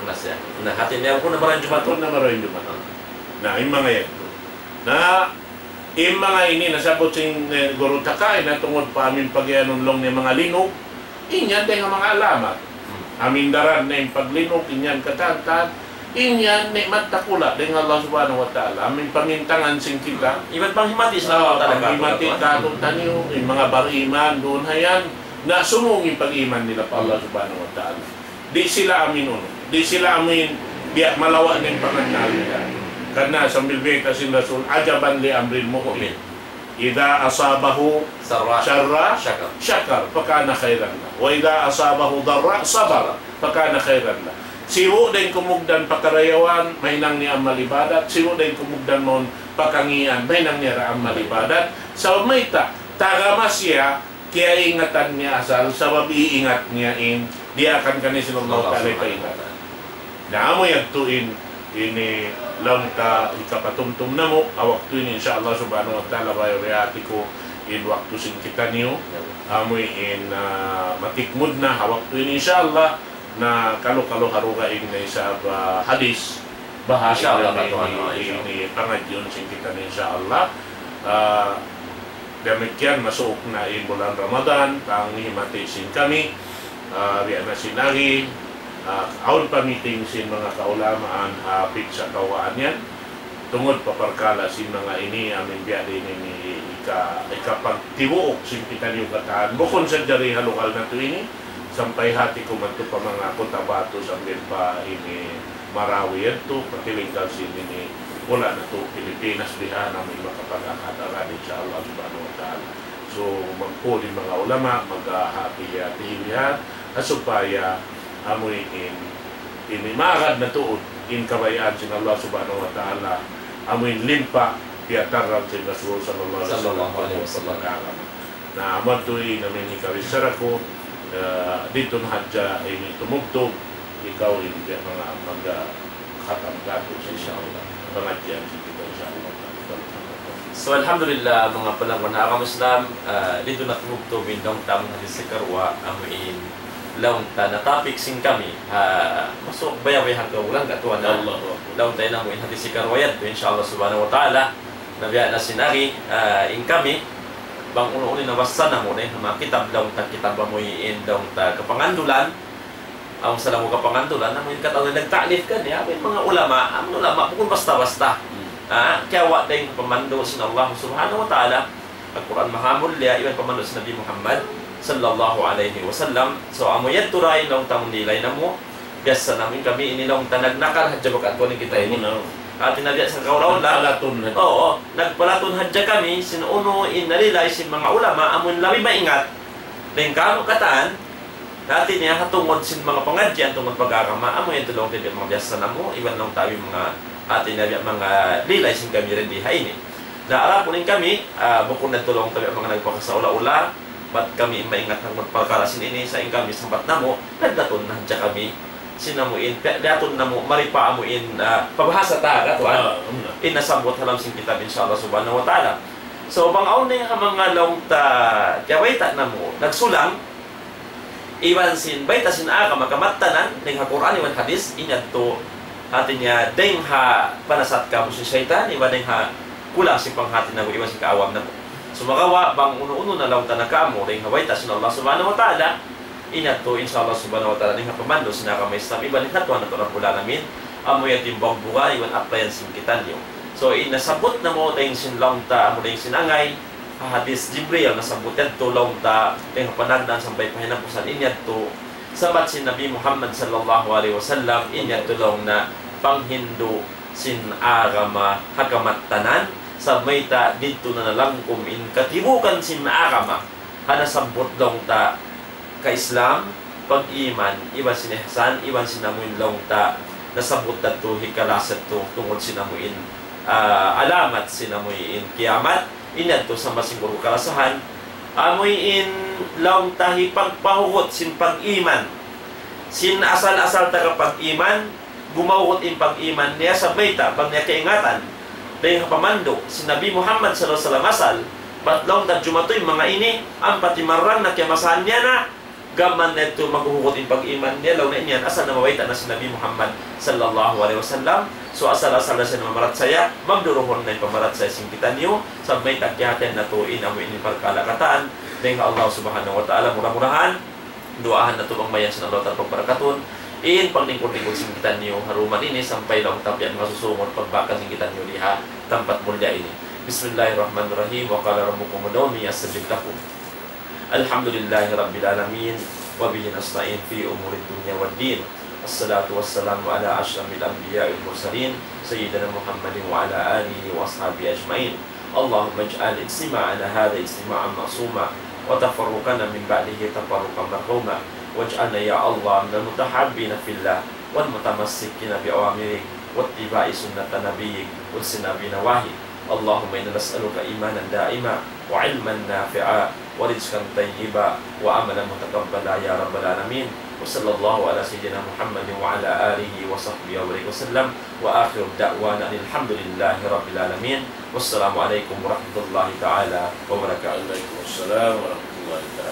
A: na siya hati niya ko na maraming jumato
B: na yung mga yan na yung mga ini nasabot sing guru takay na tungod pa amin pagyanon long ng mga linog inyan dahil mga alamat amin daran na yung paglinog inyan katantan inyan ni matakula dahil Allah subhanahu wa ta'ala amin pamintangan sing kita
A: iban pang himatis na
B: panghimatis katong tanyo yung mga bariman doon hayan na sumungin pag-iman nila pa Allah subhanahu wa ta'ala. Di sila amin uno. Di sila amin biya malawa ning panganal niya. Kana sa milbita sin Rasul, ajaban li amrin mu'min. Idza asabahu syarra syakar fakana khairan la. Wa idza asabahu darra sabar fakana khairan la. Siwo din kumugdan pakarayawan may nang niya amal ibadat, siwo din kumugdan mon pakangian may nang niya amal ibadat. Sa mayta tagamas siya kaya ingatan niya asal sabab iingat niya di akan kani sinulong talay paingatan. Naamo yagtuin ini lang ta ikapatumtum na mo awak tu ini insyaallah subhanahu wa ta'ala bayo reati ko in waktu sing kita niyo amoy in matikmud na awak tu ini insyaallah na kalau haruga ini sa hadis bahasa ini pangadyon sing kita ni insyaallah. Demikian masuk na in bulan Ramadan pang himati sin kami riya na sinagi aun pamiting sin mga kaulamaan hapit sa kawaan yan tungod paparkala sin mga ini amin biya din ini ikapagtibuok sin kita niyo kataan bukon sa jari halukal na to ini sampai hati ko man to pa mga kontabato sambil pa ini Marawi yan to patilingkal sin ini wala na to Pilipinas diha namin makapagkakataran insyaAllah subhanahu wa ta'ala. So magpulin mga ulama maghahati-hatihan supaya amoy in marad na tuod in kabayaan sin Allah subhanahu wa ta'ala amoy limpa piataran sin Rasul sallallahu alaihi wasallam na amatoy namin ikawisara ko dito na hadya ini tumugtog ikaw hindi mga magkhatam gato sa insyaAllah pengajian kita insyaAllah.
A: So alhamdulillah mga palangwan na akam Islam dito na tumugtog indong tamang hadis sa karwa amoy laun ta na topic sing kami masuk bayaway hanggang ulang katuan na laun tayo na mo in hadis sikarwayat insyaallah subhanahu wa ta'ala nabiya na sinari in kami bang uno-uni na basa na mo na mga kitab laun ta kitab mo in laun ta kapangandulan ang sa lang mo kapangandulan na mo yung katawin nagtaalif ka niya may mga ulama ang ulama bukod basta-basta kaya wa tayong pamando sin Allah subhanahu wa ta'ala ang Quran mahamulya iwan pamando sa Nabi Muhammad sallallahu alaihi wasallam. So amo yan turay long tamong nilay na mo biasa namin kami inilong tanagnakal hadya magkatuan kita ini atin na sa kauraw la oo nagpalaton hadya kami sinuno inalilay sin mga ulama amon labi maingat den kamo kataan natin niya hatungod sin mga pangadyan tungod pag-agama amo yan tulong din mga biasa na mo iwan lang tayo mga atin na mga lilay sin kami rin diha ini na arapunin kami bukod na tulong tayo mga nagpakasaula-ula ba't kami maingat ng magpagkarasin ini sa kami sambat na mo, nagdaton na dyan kami sinamuin, daton na mo, maripa amuin pabahasa ta, katuan inasabot halam sing kitab insyaAllah subhanahu wa ta'ala. So bangaon na yung mga laong ta kawaitan na mo, nagsulang iwan sin bayta sin aga makamatanan ng Quran iwan hadis inyad to atin niya deng ha panasat ka mo si syaitan iwan deng ha kulang si panghati na mo iwan si kaawam na mo. Sumakawa bang uno-uno na lang tanakamo ring haway tasin Allah subhanahu wa ta'ala inat to insyaAllah subhanahu wa ta'ala ning hapamando sinaka may Islam iban hatuan na to ng pula namin amoy at timbang buka iwan applyan sin kitan niyo. So inasabot na mo ring sinlang ta amo ring sinangay hadis Jibril nasabot yan to lang ta ring hapanagdan sampay pahinapusan inyat to sabat sin Nabi Muhammad sallallahu alaihi wasallam inyat to lang na panghindo sin agama hakamat tanan sa mayta dito na nalangkom in katibukan sin maakama hanasambot long ta ka Islam pag-iman iwan sinehsan iwan sinamuin long ta nasabot ta to hikalasat to tungod sinamuin alamat sinamuin kiamat inad to sa masiguro kalasahan amuin long ta hipagpahugot sin pag-iman sin asal-asal ta ka pag-iman gumawot in pag-iman niya sa mayta pag niya kaingatan dahil pamando si Nabi Muhammad sallallahu alaihi wasallam batlong dan jumatoy mga ini ang patimarang na kiamasahan niya na gaman neto maghuhugot in pag-iman niya law na inyan asal na mawayta na si Nabi Muhammad sallallahu alaihi wasallam. So asal-asal na siya na mamarat saya magduruhon na yung pamarat saya sing kita niyo sa may takyaten na tuin amo ini pagkalakataan dahil Allah subhanahu wa ta'ala murah-murahan duahan na tubang mayan sa Allah tarpag barakaton in paglingkod-lingkod sing kita niyo haruman ini sampai lang tapian masusungod pagbakan sing kita niyo liha tempat mulia ini. Bismillahirrahmanirrahim. Wa qala rabbukum ud'uni astajib lakum. Alhamdulillahi rabbil alamin wa bihi nasta'in fi umuri dunya waddin. Assalatu wassalamu ala asyrafil anbiya'i wal mursalin sayyidina Muhammadin wa ala alihi wa ashabihi ajmain. Allahumma ij'al istima'ana hadha istima'an ma'suma wa tafarruqana min ba'dihi tafarruqan marhuma waj'alna ya Allah minal mutahabbina fillah wal mutamassikina bi awamirik wattiba'i sunnata nabiyyik wa sinabi nawahi. Allahumma inna nas'aluka imanan da'ima wa ilman nafi'a wa rizqan tayyiba wa amalan mutaqabbala ya rabbal alamin. Wa sallallahu ala sayyidina Muhammadin wa ala alihi wa sahbihi wa sallam wa akhiru da'wana alhamdulillahi rabbil alamin. Wassalamualaikum warahmatullahi ta'ala wabarakatuh.
B: Waalaikumsalam warahmatullahi taala